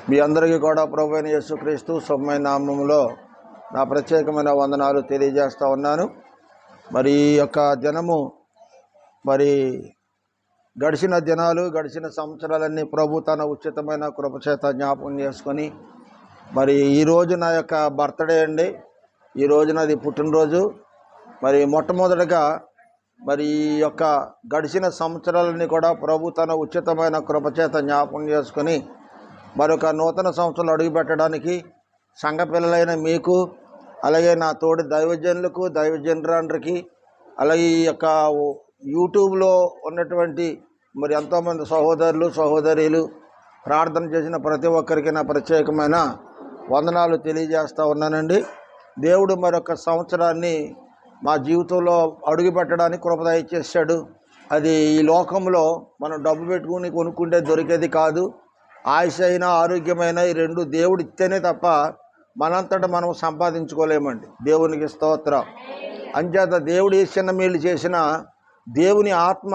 మీ అందరికీ కూడా ప్రభువైన యేసుక్రీస్తు సొమ్మైన నామములో నా ప్రత్యేకమైన వందనాలు తెలియజేస్తూ ఉన్నాను. మరి ఈ యొక్క దినము మరి గడిచిన దినాలు గడిచిన సంవత్సరాలన్నీ ప్రభు తన ఉచితమైన కృపచేత జ్ఞాపకం చేసుకొని మరి ఈరోజు నా యొక్క బర్త్డే అండి. ఈరోజు నాది పుట్టినరోజు. మరి మొట్టమొదటిగా మరి ఈ యొక్క గడిచిన సంవత్సరాలన్నీ కూడా ప్రభు తన ఉచితమైన కృపచేత జ్ఞాపకం చేసుకొని మరొక నూతన సంవత్సరాలు అడుగుపెట్టడానికి సంఘ పిల్లలైన మీకు, అలాగే నా తోటి దైవజనులకు దైవజనురాండ్రికి, అలాగే ఈ యొక్క యూట్యూబ్లో ఉన్నటువంటి మరి ఎంతోమంది సహోదరులు సహోదరీలు ప్రార్థన చేసిన ప్రతి ఒక్కరికి నా ప్రత్యేకమైన వందనాలు తెలియజేస్తూ ఉన్నానండి. దేవుడు మరొక సంవత్సరాన్ని మా జీవితంలో అడుగుపెట్టడానికి కృప దయచేశాడు. అది ఈ లోకంలో మనం డబ్బు పెట్టుకుని కొనుక్కుంటే దొరికేది కాదు. ఆయుష్ అయినా ఆరోగ్యమైన ఈ రెండు దేవుడు ఇస్తేనే తప్ప మనంతటా మనం సంపాదించుకోలేమండి. దేవునికి స్తోత్రం. అంచేత దేవుడు ఏ చిన్న మేలు చేసినా దేవుని ఆత్మ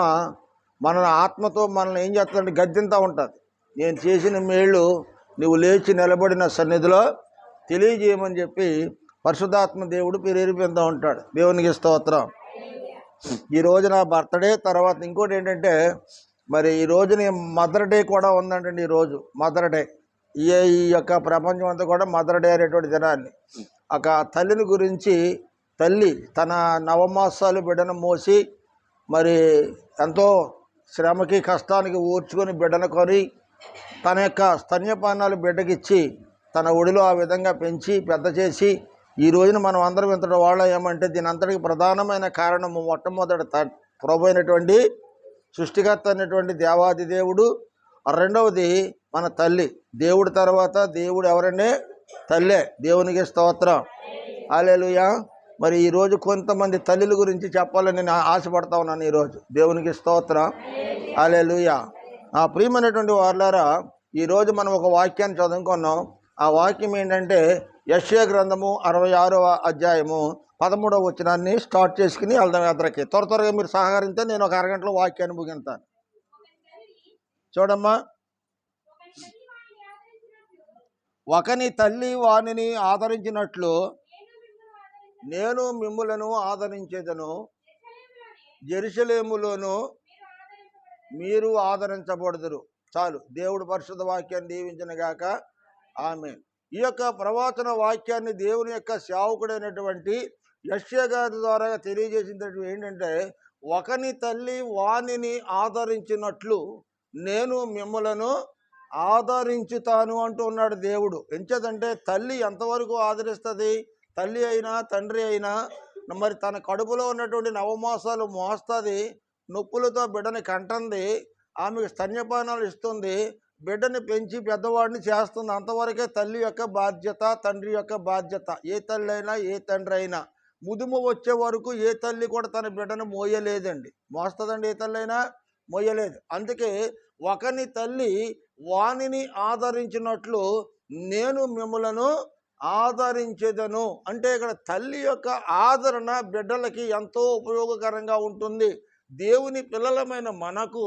మన ఆత్మతో మనల్ని ఏం చేస్తుందంటే గద్దింతూ ఉంటుంది. నేను చేసిన మేళ్ళు నువ్వు లేచి నిలబడిన సన్నిధిలో తెలియజేయమని చెప్పి పరిశుద్ధాత్మ దేవుడు ప్రేరేపిస్తూ ఉంటాడు. దేవునికి స్తోత్రం. ఈరోజు నా బర్త్డే. తర్వాత ఇంకోటి ఏంటంటే మరి ఈ రోజుని మదర్ డే కూడా ఉందంటండి. ఈరోజు మదర్ డే. ఈ యొక్క ప్రపంచం అంతా కూడా మదర్ డే అనేటువంటి దినాన్ని ఒక తల్లిని గురించి, తల్లి తన నవమాసాలు బిడ్డను మోసి మరి ఎంతో శ్రమకి కష్టానికి ఓర్చుకొని బిడ్డను కొని తన యొక్క స్తన్యపానాలు బిడ్డకిచ్చి తన ఒడిలో ఆ విధంగా పెంచి పెద్ద చేసి ఈ రోజున మనం అందరం ఇంతటి వాళ్ళ ఏమంటే దీని అంతటికి ప్రధానమైన కారణము మొట్టమొదటి ప్రభు అయినటువంటి సృష్టికర్త అయినటువంటి దేవాది దేవుడు. రెండవది మన తల్లి. దేవుడి తర్వాత దేవుడు ఎవరంటే తల్లే. దేవునికి స్తోత్రం. హల్లెలూయా. మరి ఈరోజు కొంతమంది తల్లుల గురించి చెప్పాలని నేను ఆశపడతా ఉన్నాను ఈరోజు. దేవునికి స్తోత్రం. హల్లెలూయా. నా ప్రియమైనటువంటి వారులారా, ఈరోజు మనం ఒక వాక్యాన్ని చదువుకున్నాం. ఆ వాక్యం ఏంటంటే యెషయా గ్రంథము 66వ అధ్యాయము 13వ వచనాన్ని స్టార్ట్ చేసుకుని వెళ్దాం యాత్రకి. త్వరగా మీరు సహకరిస్తే నేను ఒక అరగంటలో వాక్యాన్ని ముగిస్తాను. చూడమ్మా. ఒకని తల్లి వానిని ఆదరించినట్లు నేను మిమ్ములను ఆదరించేదను, యెరూషలేములోను మీరు ఆదరించబడుదురు. చాలు. దేవుడు పరిశుద్ధ వాక్యాన్ని దీవించిన గాక. ఆమేన్. ఈ యొక్క ప్రవచన వాక్యాన్ని దేవుని యొక్క సేవకుడైనటువంటి యెషయా గారి ద్వారా తెలియజేసినట్టు ఏంటంటే, ఒకని తల్లి వానిని ఆదరించినట్లు నేను మిమ్మలను ఆదరించుతాను అంటూ ఉన్నాడు దేవుడు. ఎంచేదంటే తల్లి ఎంతవరకు ఆదరిస్తుంది? తల్లి అయినా తండ్రి అయినా మరి తన కడుపులో ఉన్నటువంటి నవమాసాలు మోస్తుంది, నొప్పులతో బిడ్డని కంటుంది, ఆమెకు స్తన్యపానాలు ఇస్తుంది, బిడ్డని పెంచి పెద్దవాడిని చేస్తుంది. అంతవరకే తల్లి యొక్క బాధ్యత, తండ్రి యొక్క బాధ్యత. ఏ తల్లి అయినా ఏ తండ్రి అయినా ముదుము వచ్చే వరకు ఏ తల్లి కూడా తన బిడ్డను మోయలేదండి. మోస్తుందండి ఏ తల్లి అయినా? మోయలేదు. అందుకే ఒకని తల్లి వానిని ఆదరించినట్లు నేను మిమ్మలను ఆదరించేదను అంటే ఇక్కడ తల్లి యొక్క ఆదరణ బిడ్డలకి ఎంతో ఉపయోగకరంగా ఉంటుంది. దేవుని పిల్లలమైన మనకు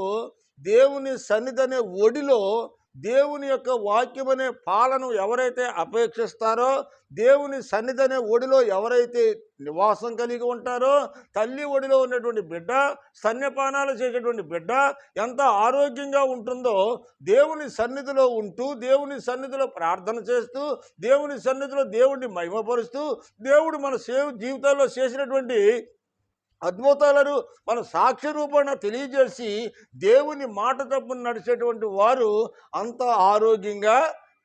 దేవుని సన్నిధి అనే ఒడిలో దేవుని యొక్క వాక్యం అనే పాలను ఎవరైతే అపేక్షిస్తారో, దేవుని సన్నిధి అనే ఒడిలో ఎవరైతే నివాసం కలిగి ఉంటారో, తల్లి ఒడిలో ఉన్నటువంటి బిడ్డ, స్తన్యపానాలు చేసేటువంటి బిడ్డ ఎంత ఆరోగ్యంగా ఉంటుందో, దేవుని సన్నిధిలో ఉంటూ దేవుని సన్నిధిలో ప్రార్థన చేస్తూ దేవుని సన్నిధిలో దేవుడిని మహిమపరుస్తూ దేవుడు మన జీవితాల్లో చేసినటువంటి అద్భుతాలను మన సాక్ష్య రూపంగా తెలియజేసి దేవుని మాట తప్పున నడిచేటువంటి వారు అంత ఆరోగ్యంగా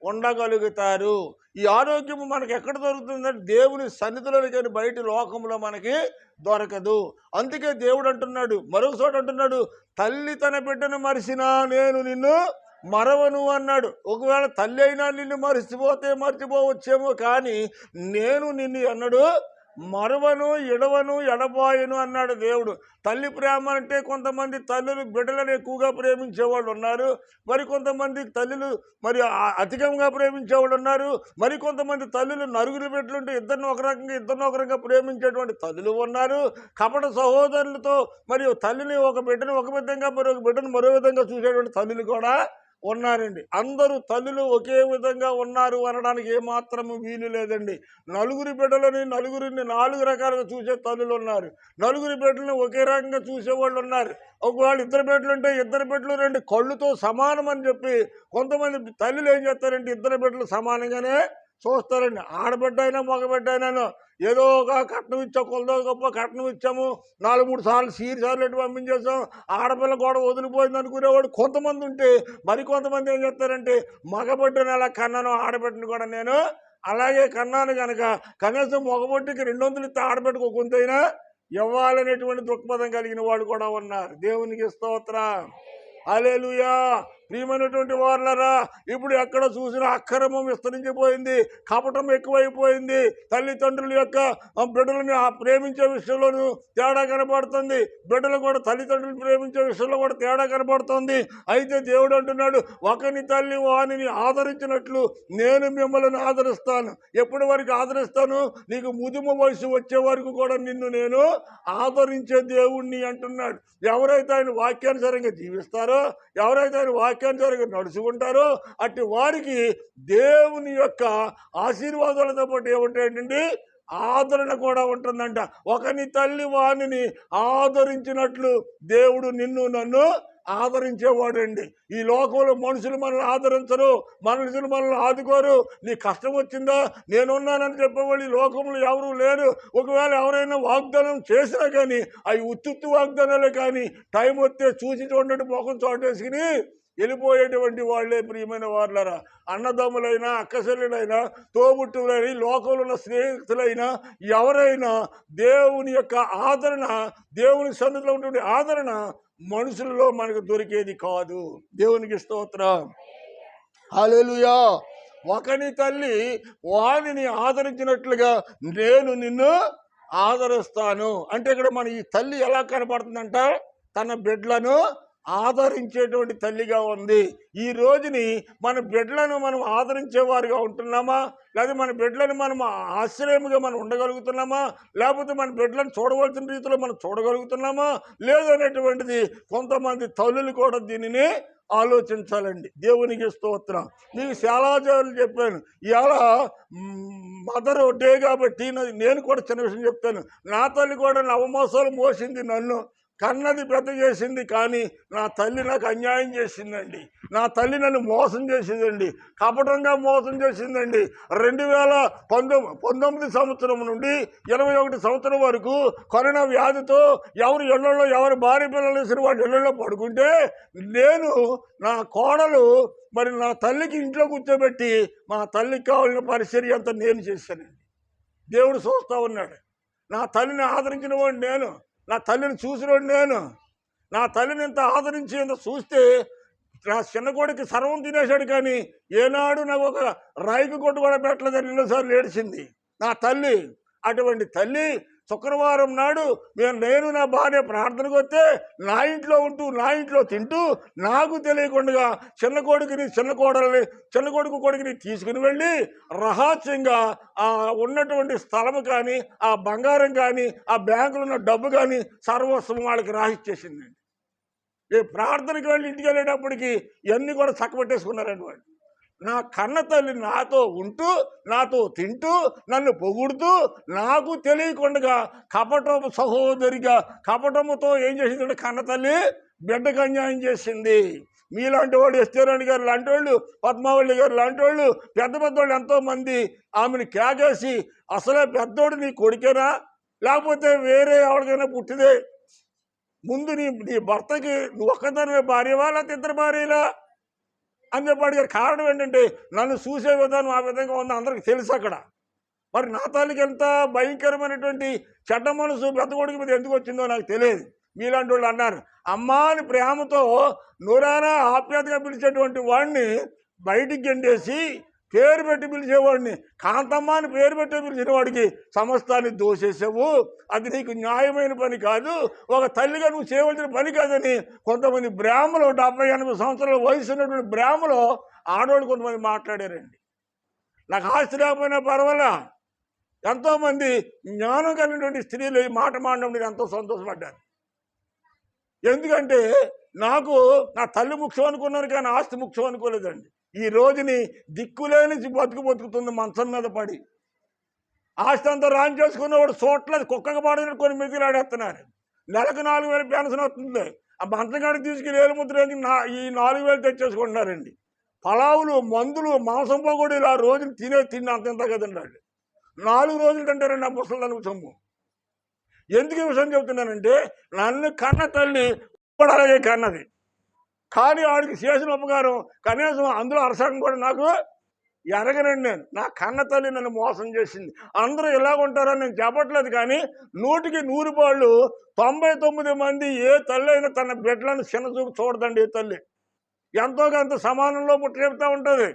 ఉండగలుగుతారు. ఈ ఆరోగ్యము మనకి ఎక్కడ దొరుకుతుందంటే దేవుని సన్నిధిలోని, కానీ బయట లోకంలో మనకి దొరకదు. అందుకే దేవుడు అంటున్నాడు, మరొక చోట అంటున్నాడు, తల్లి తన బిడ్డను మరిసినా నేను నిన్ను మరవను అన్నాడు. ఒకవేళ తల్లి అయినా నిన్ను మర్చిపోవచ్చేమో, కానీ నేను నిన్ను అన్నాడు మరవను, ఎడవను, ఎడబాయను అన్నాడు దేవుడు. తల్లి ప్రేమ అంటే కొంతమంది తల్లులు బిడ్డలను ఎక్కువగా ప్రేమించేవాళ్ళు ఉన్నారు, మరికొంతమంది తల్లులు మరి అధికంగా ప్రేమించేవాళ్ళు ఉన్నారు, మరికొంతమంది తల్లులు నలుగురు బిడ్డలుంటే ఇద్దరిని ఒక రకంగా ప్రేమించేటువంటి తల్లులు ఉన్నారు. కపట సహోదరులతో మరియు తల్లిని ఒక బిడ్డను ఒక విధంగా మరొక బిడ్డను మరో విధంగా చూసేటువంటి తల్లులు కూడా ఉన్నారండి. అందరూ తల్లులు ఒకే విధంగా ఉన్నారు అనడానికి ఏమాత్రము వీలు లేదండి. నలుగురి బిడ్డలని నలుగురిని 4 రకాలుగా చూసే తల్లులు ఉన్నారు. నలుగురి బిడ్డలను ఒకే రకంగా చూసేవాళ్ళు ఉన్నారు. ఒకవేళ 2 బిడ్డలు ఉంటే 2 బిడ్డలు 2 కళ్ళుతో సమానం అని చెప్పి కొంతమంది తల్లులు ఏం చేస్తారంటే 2 బిడ్డలు సమానంగానే చూస్తారండి. ఆడబిడ్డ అయినా మగబిడ్డ అయినాను ఏదో ఒక కట్నం ఇచ్చాం, కొలదో గొప్ప కట్నం ఇచ్చాము, 4-3 సార్లు సార్లు ఎటు పంపించేసాం, ఆడపిల్ల కూడా వదిలిపోయింది అనుకునేవాడు కొంతమంది ఉంటే, మరికొంతమంది ఏం చేస్తారంటే మగబిడ్డను ఎలా కన్నాను ఆడబిడ్డను కూడా నేను అలాగే కన్నాను కనుక కనీసం మగబొట్టికి 200 ఇస్తే ఆడబిడ్డకు కొంతైనా ఇవ్వాలనేటువంటి దృక్పథం కలిగిన వాళ్ళు కూడా ఉన్నారు. దేవునికి స్తోత్రం, హల్లెలూయా. ప్రియమైనటువంటి వారులారా, ఇప్పుడు ఎక్కడ చూసినా అక్రమం విస్తరించిపోయింది, కపటం ఎక్కువైపోయింది. తల్లిదండ్రుల యొక్క బిడ్డలని ప్రేమించే విషయంలోనూ తేడా కనబడుతుంది, బిడ్డలు కూడా తల్లిదండ్రులు ప్రేమించే విషయంలో కూడా తేడా కనబడుతుంది. అయితే దేవుడు అంటున్నాడు, ఒకని తల్లి వానిని ఆదరించినట్లు నేను మిమ్మల్ని ఆదరిస్తాను. ఎప్పటి వరకు ఆదరిస్తాను? నీకు ముదుమ వయసు వచ్చే వరకు కూడా నిన్ను నేను ఆదరించే దేవుణ్ణి అంటున్నాడు. ఎవరైతే ఆయన వాక్యానుసారంగా జీవిస్తారో, ఎవరైతే ఆయన వాక్యానుసారంగా నడుచుకుంటారో అట్టి వారికి దేవుని యొక్క ఆశీర్వాదాలతో పాటు ఏముంటాయండి? ఆదరణ కూడా ఉంటుందంట. ఒకని తల్లి వాణిని ఆదరించినట్లు దేవుడు నిన్ను నన్ను ఆదరించేవాడండి. ఈ లోకంలో మనుషులు మనల్ని ఆదరించరు, మనుషులు మనల్ని ఆదుకోరు. నీ కష్టం వచ్చిందా, నేనున్నానని చెప్పేవాళ్ళు ఈ లోకంలో ఎవరూ లేరు. ఒకవేళ ఎవరైనా వాగ్దానం చేసినా కానీ అవి ఉత్తుత్తు వాగ్దానాలే, కానీ టైం వస్తే చూసి చూడటం ముఖం చోటేసుకుని వెళ్ళిపోయేటువంటి వాళ్ళే. ప్రియమైన వారులారా, అన్నదమ్ములైనా అక్కచెల్లెలైనా తోబుట్టువులైనా లోకంలో ఉన్న స్నేహితులైనా ఎవరైనా దేవుని యొక్క ఆదరణ, దేవుని సన్నిధిలో ఉన్నటువంటి ఆదరణ మనుషులలో మనకు దొరికేది కాదు. దేవునికి స్తోత్రం, హల్లెలూయా. ఒకని తల్లి వానిని ఆదరించినట్లుగా నేను నిన్ను ఆదరిస్తాను అంటే ఇక్కడ మన ఈ తల్లి ఎలా కనపడుతుందంట? తన బిడ్డలను ఆదరించేటువంటి తల్లిగా ఉంది. ఈ రోజుని మన బిడ్డలను మనం ఆదరించేవారుగా ఉంటున్నామా? లేదా మన బిడ్డలను మనం ఆశ్రయముగా మనం ఉండగలుగుతున్నామా? లేకపోతే మన బిడ్డలను చూడవలసిన రీతిలో మనం చూడగలుగుతున్నామా? లేదనేటువంటిది కొంతమంది తల్లులు కూడా దీనిని ఆలోచించాలండి. దేవునికి స్తోత్రం. మీకు చాలా సార్లు చెప్పాను, ఇవాళ మదర్ డే కాబట్టి నేను కూడా చిన్న విషయం చెప్తాను. నా తల్లి కూడా నవమాసాలు మోసింది, నన్ను కన్నది పెద్ద చేసింది, కానీ నా తల్లి నాకు అన్యాయం చేసిందండి. నా తల్లి నన్ను మోసం చేసిందండి, కపటంగా మోసం చేసిందండి. 2019 సంవత్సరం నుండి 21 సంవత్సరం వరకు కరోనా వ్యాధితో ఎవరి ఇళ్లలో ఎవరి భార్య పిల్లలు వేసిన వాడి ఇళ్లలో పడుకుంటే నేను నా కోడలు మరి నా తల్లికి ఇంట్లో కూర్చోబెట్టి మా తల్లికి కావాల్సిన పరిచర్య అంతా నేను చేశానండి. దేవుడు చూస్తూ ఉన్నాడు. నా తల్లిని ఆదరించిన వాడు నేను, నా తల్లిని చూసినోడు నేను. నా తల్లిని ఇంత ఆదరించి ఇంత చూస్తే నా చిన్న కొడుకు సర్వం తినేశాడు, కానీ ఏనాడు నాకు ఒక రాయికి కొట్టు కూడా పెట్టలేదని 2 సార్లు ఏడిచింది నా తల్లి. అటువంటి తల్లి శుక్రవారం నాడు నేను నా భార్య ప్రార్థనకు వస్తే నా ఇంట్లో ఉంటూ నా ఇంట్లో తింటూ నాకు తెలియకుండా చిన్న కొడుకు కొడుకుని తీసుకుని వెళ్ళి రహస్యంగా ఆ ఉన్నటువంటి స్థలము కానీ ఆ బంగారం కానీ ఆ బ్యాంకులో ఉన్న డబ్బు కానీ సర్వస్వం వాళ్ళకి రాసిచ్చేసిందండి. ఈ ప్రార్థనకి వెళ్ళి ఇంటికి వెళ్ళేటప్పటికి ఇవన్నీ కూడా చక్కబెట్టేసుకున్నారండి వాళ్ళు. నా కన్న తల్లి నాతో ఉంటూ నాతో తింటూ నన్ను పొగుడుతూ నాకు తెలియకుండా కపటము సహోదరిగా కపటముతో ఏం చేసిందంటే కన్న తల్లి బిడ్డకు అన్యాయం చేసింది. మీలాంటి వాడు ఎస్తేరాణి గారు లాంటి వాళ్ళు, పద్మావళి గారు లాంటి వాళ్ళు, పెద్ద పెద్దవాళ్ళు ఎంతోమంది ఆమెను కేకేసి అసలే పెద్దోడు నీ కొడుకేనా లేకపోతే వేరే ఎవరికైనా పుట్టిదే, ముందు నీ భర్తకి నువ్వు ఒక్కదానివే భార్యవా లేకపోతే 2 భార్యలా అని చెప్పి అడిగారు. కారణం ఏంటంటే నన్ను చూసే విధానం ఆ విధంగా ఉంది, అందరికి తెలుసు అక్కడ. మరి నా తల్లికి ఎంత భయంకరమైనటువంటి చెడ్డ మనసు పెద్ద కొడుకు మీద ఎందుకు వచ్చిందో నాకు తెలియదు. మీలాంటి వాళ్ళు అన్నారు, అమ్మా అని ప్రేమతో నూరానా ఆప్యాతగా పిలిచేటువంటి వాడిని బయటికి గెంటేసి పేరు పెట్టి పిలిచేవాడిని కాంతమ్మ అని పేరు పెట్టి పిలిచిన వాడికి సమస్తాన్ని దోషేసావు, అది నీకు న్యాయమైన పని కాదు, ఒక తల్లిగా నువ్వు చేయవలసిన పని కాదని కొంతమంది బ్రాహ్మలు 70-80 సంవత్సరాల వయసు ఉన్నటువంటి బ్రాహ్మలు ఆడవాళ్ళు కొంతమంది మాట్లాడారండి. నాకు ఆస్తి లేకపోయినా పర్వాలా, ఎంతోమంది జ్ఞానం కలిగినటువంటి స్త్రీలు ఈ మాట మాట్లాడడం ఎంతో సంతోషపడ్డారు. ఎందుకంటే నాకు నా తల్లి ముఖ్యం అనుకున్నాను, కానీ ఆస్తి ముఖ్యం అనుకోలేదండి. ఈ రోజుని దిక్కులేని బతుకుతుంది మంచం మీద పడి. ఆస్తి అంతా రాన్ చేసుకున్నవాడు చోట్ల కుక్కగా పడిన కొన్ని మిగిలాడేస్తున్నారు. నెలకు 4,000 పెన్షన్ వస్తుంది. ఆ మంచగాడికి తీసుకెళ్ళి ఏలుముద్ర ఈ 4,000 తెచ్చేసుకుంటున్నారండి. పలావులు, మందులు, మాంసం పకోడీలు ఆ రోజులు తిండి అంత కదండి వాళ్ళు. 4 రోజులు తింటారండి ఆ ముసలిదానికి సొమ్ము. ఎందుకు ఈ విషయం చెబుతున్నానంటే, నన్ను కన్న తల్లి అలాగే కన్నది, కానీ ఆడికి చేసిన ఉపకారం కనీసం అందులో అరసకం కూడా నాకు ఎరగనండి. నేను నా కన్న తల్లి నన్ను మోసం చేసింది. అందరూ ఇలాగుంటారని నేను చెప్పట్లేదు, కానీ 100కి 100 పాళ్ళు 99 మంది ఏ తల్లి అయినా తన బిడ్డలను చిన్నచూపు చూడదండి. ఏ తల్లి ఎంతో కొంత సమానంలో పుట్టేపుతూ ఉంటుంది.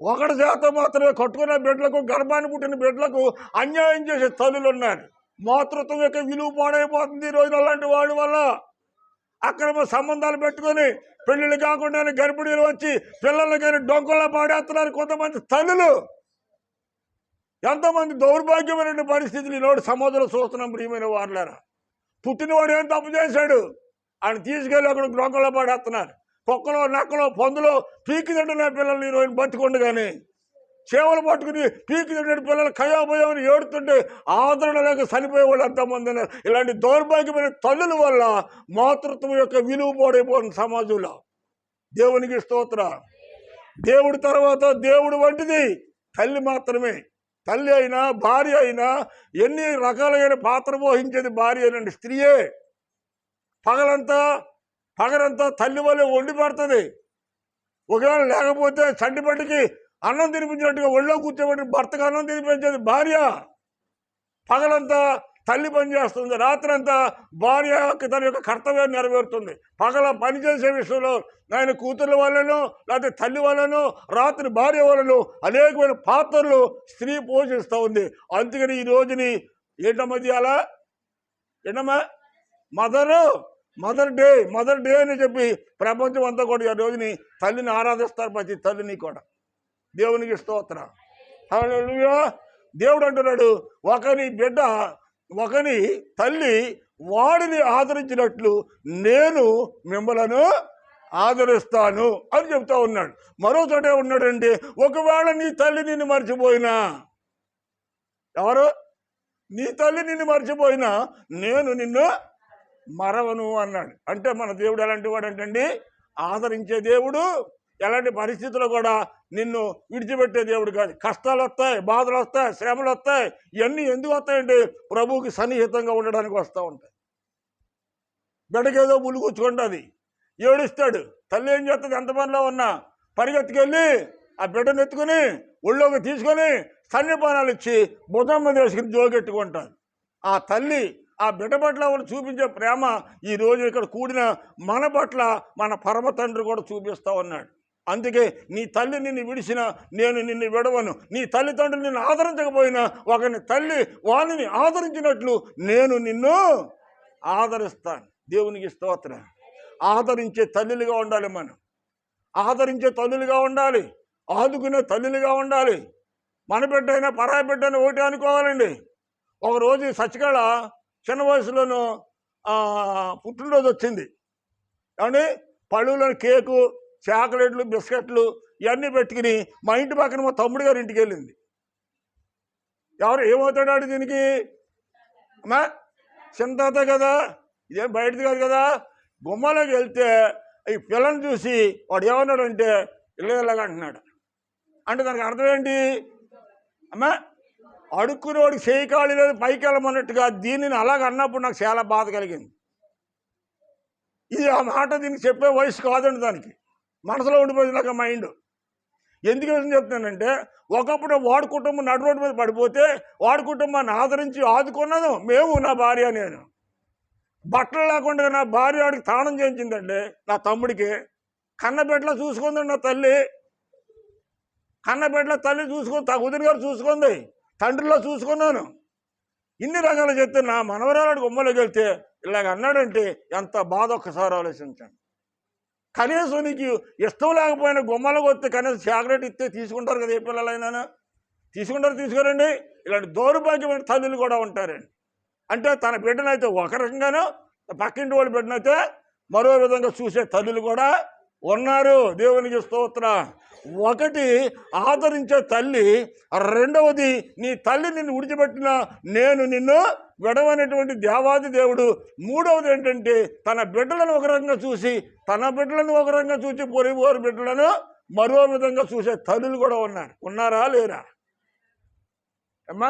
1% మాత్రమే కట్టుకున్న బిడ్డలకు, గర్భాన్ని పుట్టిన బిడ్డలకు అన్యాయం చేసే తల్లులు ఉన్నారు. మాతృత్వం యొక్క విలువ పాడైపోతుంది ఈ రోజున అలాంటి వాడి వల్ల. అక్రమ సంబంధాలు పెట్టుకొని పెళ్ళిళ్ళు కాకుండా గర్భిణీలు వచ్చి పిల్లలు కానీ డొంకల్లో పాడేస్తున్నారు కొంతమంది తల్లులు. ఎంతోమంది దౌర్భాగ్యమైన పరిస్థితులు ఈనాడు సమాజంలో చూస్తున్నాం. ప్రియమైన వారులారా, పుట్టినవాడు ఏం తప్పు చేశాడు, ఆయన తీసుకెళ్ళి అక్కడ డొంకల్లో పాడేస్తున్నారు. కుక్కలో, నక్కలో, పందులో పీకి తింటున్న పిల్లల్ని ఈరోజు బతికొండగానే చేవలు పట్టుకుని పీకి తింటే పిల్లలు కయాబోయామని ఏడుతుంటే ఆదరణ లేక చనిపోయేవాళ్ళు ఎంతమంది ఉన్నారు. ఇలాంటి దౌర్భాగ్యమైన తల్లుల వల్ల మాతృత్వం యొక్క విలువ పాడైపోతుంది సమాజంలో. దేవునికి స్తోత్రం. దేవుడి తర్వాత దేవుడు వంటిది తల్లి మాత్రమే. తల్లి అయినా భార్య అయినా ఎన్ని రకాలైన పాత్ర పోషించేది భార్య అయినండి, స్త్రీయే. పగలంతా తల్లి వల్లే వండి పడుతుంది. ఒకవేళ లేకపోతే చంటిపట్టికి అన్నం తినిపించినట్టుగా ఒళ్ళో కూర్చోబెట్టి భర్తకు అన్నం తినిపించేది భార్య. పగలంతా తల్లి పని చేస్తుంది, రాత్రంతా భార్య తన యొక్క కర్తవ్యాన్ని నెరవేరుతుంది. పగల పనిచేసే విషయంలో ఆయన కూతుర్ల వల్లనో లేకపోతే తల్లి వల్లనో రాత్రి భార్య వల్లనో అనేకమైన పాత్రలు స్త్రీ పోషిస్తూ ఉంది. అందుకని ఈ రోజుని ఏంటమ్మా చేయాలా, ఏంటమ్మా మదర్ డే అని చెప్పి ప్రపంచం అంతా కూడా ఈ రోజుని తల్లిని ఆరాధిస్తారు, ప్రతి తల్లిని కూడా. దేవునికి స్తోత్రం. హల్లెలూయా. దేవుడు అంటున్నాడు, ఒకని తల్లి వాడిని ఆదరించినట్లు నేను మిమ్మలను ఆదరిస్తాను అని చెప్తా ఉన్నాడు. మరో చోట ఉన్నాడంటే, ఒకవేళ నీ తల్లి నిన్ను మర్చిపోయినా, ఎవరు నీ తల్లి నిన్ను మర్చిపోయినా నేను నిన్ను మరవను అన్నాడు. అంటే మన దేవుడు ఎలాంటి వాడు అంటే, ఆదరించే దేవుడు. ఎలాంటి పరిస్థితుల్లో కూడా నిన్ను విడిచిపెట్టే దేవుడు కాదు. కష్టాలు వస్తాయి, బాధలు వస్తాయి, శ్రమలు వస్తాయి. ఇవన్నీ ఎందుకు వస్తాయంటే ప్రభువుకి సన్నిహితంగా ఉండడానికి వస్తూ ఉంటాయి. బిడ్డకేదో ములుగుచ్చుకుంటుంది, ఏడుస్తాడు. తల్లి ఏం చేస్తుంది, ఎంత పనిలో ఉన్నా పరిగెత్తుకెళ్ళి ఆ బిడ్డను ఎత్తుకుని ఒళ్ళోకి తీసుకొని సన్నిపానాలు ఇచ్చి భుజం మీద వేసుకుని జోగెట్టుకుంటాడు. ఆ తల్లి ఆ బిడ్డ పట్ల చూపించే ప్రేమ ఈ రోజు ఇక్కడ కూడిన మన పట్ల మన పరమ తండ్రి కూడా చూపిస్తూ ఉన్నాడు. అందుకే నీ తల్లి నిన్ను విడిచినా నేను నిన్ను విడవను. నీ తల్లిదండ్రులు నిన్ను ఆదరించకపోయినా ఒకని తల్లి వాళ్ళని ఆదరించినట్లు నేను నిన్ను ఆదరిస్తాను. దేవునికి స్తోత్రం. ఆదరించే తల్లులుగా ఉండాలి మనం. ఆదరించే తల్లులుగా ఉండాలి, ఆదుకునే తల్లులుగా ఉండాలి. మన బిడ్డ అయినా పరాయి బిడ్డ అయినా ఒకటి అనుకోవాలండి. ఒకరోజు సచికళ చిన్న వయసులోనూ పుట్టినరోజు వచ్చింది. కానీ పళ్ళులోని కేకు, చాక్లెట్లు, బిస్కెట్లు ఇవన్నీ పెట్టుకుని మా ఇంటి పక్కన మా తమ్ముడు గారి ఇంటికి వెళ్ళింది. ఏమవుతాడు దీనికి, అమ్మా చింత కదా, ఇదేం బయటది కాదు కదా. గుమ్మలోకి వెళ్తే ఈ పిల్లని చూసి వాడు ఏమన్నాడంటే ఇలాగ అంటున్నాడు. అంటే దానికి అర్థం ఏంటి, అమ్మా అడుక్కునేవాడికి చేయి ఖాళీ లేదు పైకి వెళ్ళమన్నట్టుగా దీనిని అలాగ అన్నప్పుడు నాకు చాలా బాధ కలిగింది. ఇది ఆ మాట దీనికి చెప్పే వయసు కాదండి, దానికి మనసులో ఉండిపోయింది నాకు మైండ్. ఎందుకు విషయం చెప్తున్నానంటే, ఒకప్పుడు వాడి కుటుంబం నడు రోడ్డు మీద పడిపోతే వాడి కుటుంబాన్ని ఆదరించి ఆదుకున్నాను మేము, నా భార్య నేను. బట్టలు లేకుండా నా భార్య వాడికి తాళం చేయించిందండి. నా తమ్ముడికి కన్నబిడ్డలో చూసుకుందండి నా తల్లి. కన్నబిడ్డలో తల్లి చూసుకుంది, ఉదిన గారు చూసుకుంది, తండ్రిలో చూసుకున్నాను. ఇన్ని రకాలు చెప్తే నా మనవరాలు గుమ్మలోకి వెళ్తే ఇలాగ అన్నాడంటే ఎంత బాధ ఒక్కసారి ఆలోచించండి. కనీసం నీకు ఇష్టం లేకపోయినా గుమ్మలోకి వస్తే కనీసం చాక్లెట్ ఇస్తే తీసుకుంటారు కదా, ఏ పిల్లలైనా తీసుకోరండి. ఇలాంటి దౌర్భాగ్యమైన తల్లులు కూడా ఉంటారండి. అంటే తన బిడ్డనైతే ఒక రకంగానో, పక్కింటి వాళ్ళ బిడ్డనైతే మరో విధంగా చూసే తల్లులు కూడా ఉన్నారు. దేవునికి స్తోత్రం. ఒకటి ఆదరించే తల్లి, రెండవది నీ తల్లి నిన్ను విడిచిపెట్టిన నేను నిన్ను విడవనేటువంటి దేవాది దేవుడు. మూడవది ఏంటంటే తన బిడ్డలను ఒక రకంగా చూసి, తన బిడ్డలను ఒక రకంగా చూసి పొరుగువారి బిడ్డలను మరో విధంగా చూసే తల్లులు కూడా ఉన్నారా లేరా అమ్మా?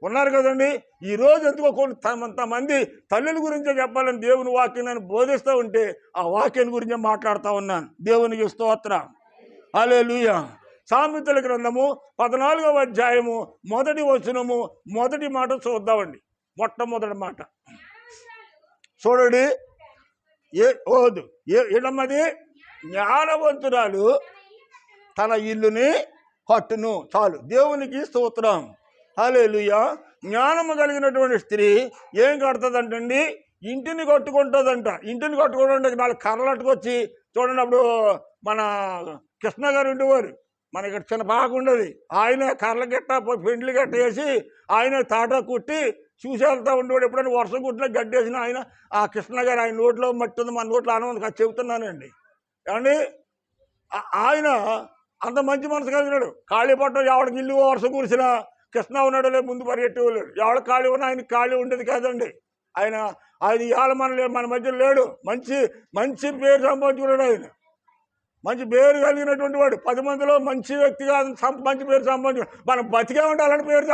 ఉన్నారు కదండి. ఈరోజు ఎందుకో కొంతమంది తల్లుల గురించే చెప్పాలని దేవుని వాక్యం నేను బోధిస్తూ ఉంటే ఆ వాక్యం గురించే మాట్లాడుతూ ఉన్నాను. దేవునికి స్తోత్రం. హల్లెలూయా. సామెతల గ్రంథము 14వ అధ్యాయము 1వ వచనము 1వ మాట చూద్దామండి. మొట్టమొదటి మాట చూడండి. ఏడమ్మది, జ్ఞానవంతురాలు తన ఇల్లుని కట్టును. చాలు. దేవునికి స్తోత్రం. హల్లెలూయా. జ్ఞానము కలిగినటువంటి స్త్రీ ఏం కడుతుందంటండి? ఇంటిని కట్టుకుంటుందంట. ఇంటిని కట్టుకోవడానికి 4 కర్రలు అట్టుకొచ్చి చూడండి. అప్పుడు మన కృష్ణ గారు ఉండేవారు, మన ఇక్కడ చిన్న పాక ఉండేది. ఆయన కర్రల గట్ట పెండ్లు గట్ట వేసి ఆయన తాట కుట్టి చూసి వెళ్తూ ఉండేవాడు. ఎప్పుడైనా వర్షం కుట్టినా గడ్డేసిన ఆయన ఆ కృష్ణ గారు, ఆయన నోట్లో మట్టి ఉంది, మన నోట్లో ఆనందం కాదు చెబుతున్నానండి. ఏమండి, ఆయన అంత మంచి మనసు కలిగినాడు. ఖాళీ పట్టడం ఎవడికి ఇల్లు వర్షం కురిసినా కృష్ణ ఉన్నాడో ముందు పరిగెట్టేవాళ్ళు. ఎవడ ఖాళీ ఉన్నా ఆయన ఖాళీ ఉండేది కాదండి. ఆయన ఇవాళ మన మధ్య లేడు. మంచి పేరు సంపాదించుకున్నాడు. ఆయన మంచి పేరు కలిగినటువంటి వాడు. 10 మందిలో మంచి వ్యక్తి కాదు, మంచి పేరు సంపాదించుకున్నాడు. మనం బతికే ఉండాలని పేరు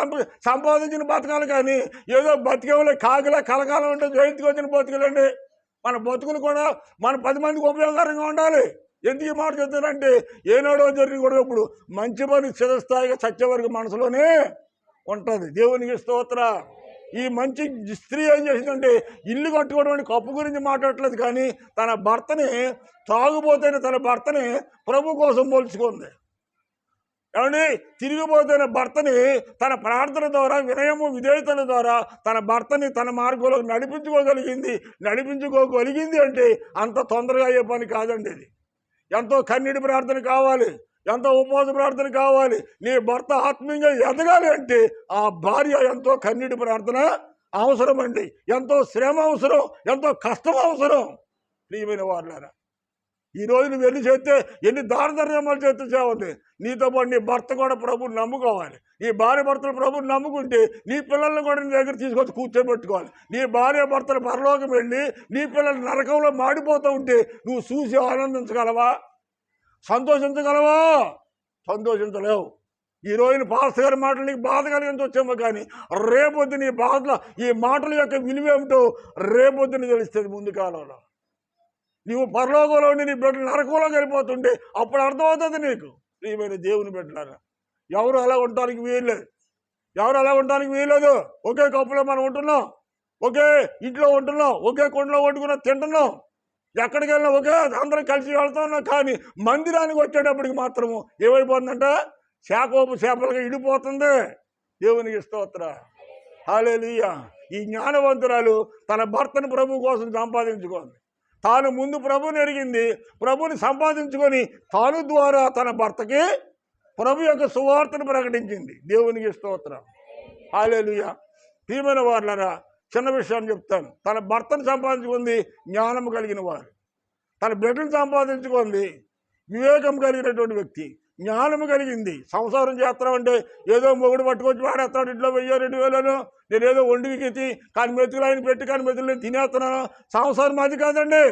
సంపాదించిన బతకాలి. కానీ ఏదో బతికేవాళ్ళు కాకిలా కలకాలం ఉంటే జయంతికి వచ్చిన బతుకులండి. మన బతుకులు కూడా మన 10 మందికి ఉపయోగకరంగా ఉండాలి. ఎందుకు ఈ మాట చెప్తానంటే ఏనాడో జరిగి కూడా ఇప్పుడు మంచి పని చిరస్థాయిగా సత్యవరకు మనసులోనే ఉంటుంది. దేవునికి స్తోత్రం. ఈ మంచి స్త్రీ ఏం చేసిందంటే ఇల్లు కట్టుకోవడం కప్పు గురించి మాట్లాడట్లేదు, కానీ తన భర్తని తాగుపోతేనే తన భర్తని ప్రభు కోసం పోల్చుకుంది. ఏమండి, తిరిగిపోతేనే భర్తని తన ప్రార్థన ద్వారా, వినయము విధేయతల ద్వారా తన భర్తని తన మార్గంలో నడిపించుకోగలిగింది అంటే అంత తొందరగా అయ్యే పని కాదండి. ఇది ఎంతో కన్నీటి ప్రార్థన కావాలి, ఎంతో ఉపవాస ప్రార్థన కావాలి. నీ భర్త ఆత్మీయంగా ఎదగాలి అంటే ఆ భార్య ఎంతో కన్నీటి ప్రార్థన అవసరం అండి. ఎంతో శ్రమ అవసరం, ఎంతో కష్టం అవసరం. ప్రియమైన వారులారా, ఈరోజు నువ్వు ఎన్ని చేస్తే, ఎన్ని దానధర్మాలు చేస్తే చేయండి, నీతో పాటు నీ భర్త కూడా ప్రభుని నమ్ముకోవాలి. నీ భార్య భర్తలు ప్రభుని నమ్ముకుంటే నీ పిల్లల్ని కూడా నీ దగ్గర తీసుకొచ్చి కూర్చోబెట్టుకోవాలి. నీ భార్య భర్తలు పరలోకం వెళ్ళి నీ పిల్లలు నరకంలో మాడిపోతూ ఉంటే నువ్వు చూసి ఆనందించగలవా? సంతోషించగలవా? సంతోషించలేవు. ఈ రోజున పాస్టర్ గారి మాటలు నీకు బాధ కలిగించి వచ్చేమో, కానీ రేపొద్దు నీ బాధల ఈ మాటల యొక్క విలువేమిటో రేపొద్దుని తెలుస్తుంది. ముందు కాలంలో నీవు పరలోకంలో నీ బిడ్డలు నరకంలోకి వెళ్ళిపోతుంటే అప్పుడు అర్థమవుతుంది నీకు. ప్రియమైన దేవుని బిడ్డలారా, ఎవరు అలా ఉండటానికి వీల్లేదు. ఒకే కప్పులో మనం ఉంటున్నాం, ఒకే ఇంట్లో ఉంటున్నాం, ఒకే కొండలో వండుకున్నా తింటున్నాం, ఎక్కడికి వెళ్ళినా ఒకే అందరం కలిసి వెళ్తా ఉన్నాం. కానీ మందిరానికి వచ్చేటప్పటికి మాత్రము ఏమైపోతుందంట? చేపలుగా ఇడిపోతుంది. దేవునికి స్తోత్రం. హల్లెలూయా. ఈ జ్ఞానవంతురాలు తన భర్తను ప్రభు కోసం సంపాదించుకోండి. తాను ముందు ప్రభుని ఎరిగింది, ప్రభుని సంపాదించుకొని తాను ద్వారా తన భర్తకి ప్రభు యొక్క సువార్తను ప్రకటించింది. దేవునికి స్తోత్రం. హల్లెలూయా. ప్రియమైన వారులారా, చిన్న విషయాన్ని చెప్తాను. తన భర్తను సంపాదించుకుంది జ్ఞానం కలిగిన వారు, తన బిడ్డను సంపాదించుకుంది వివేకం కలిగినటువంటి వ్యక్తి, జ్ఞానం కలిగింది. సంసారం చేస్తామంటే ఏదో మొగుడు పట్టుకొచ్చి వాడేస్తాడు, ఇంట్లో 1000-2000 నేనేదో వండికి కానీ మెతుకులు ఆయన పెట్టి కానీ మెతుకులు నేను తినేస్తున్నాను. సంసారం అది కాదండి.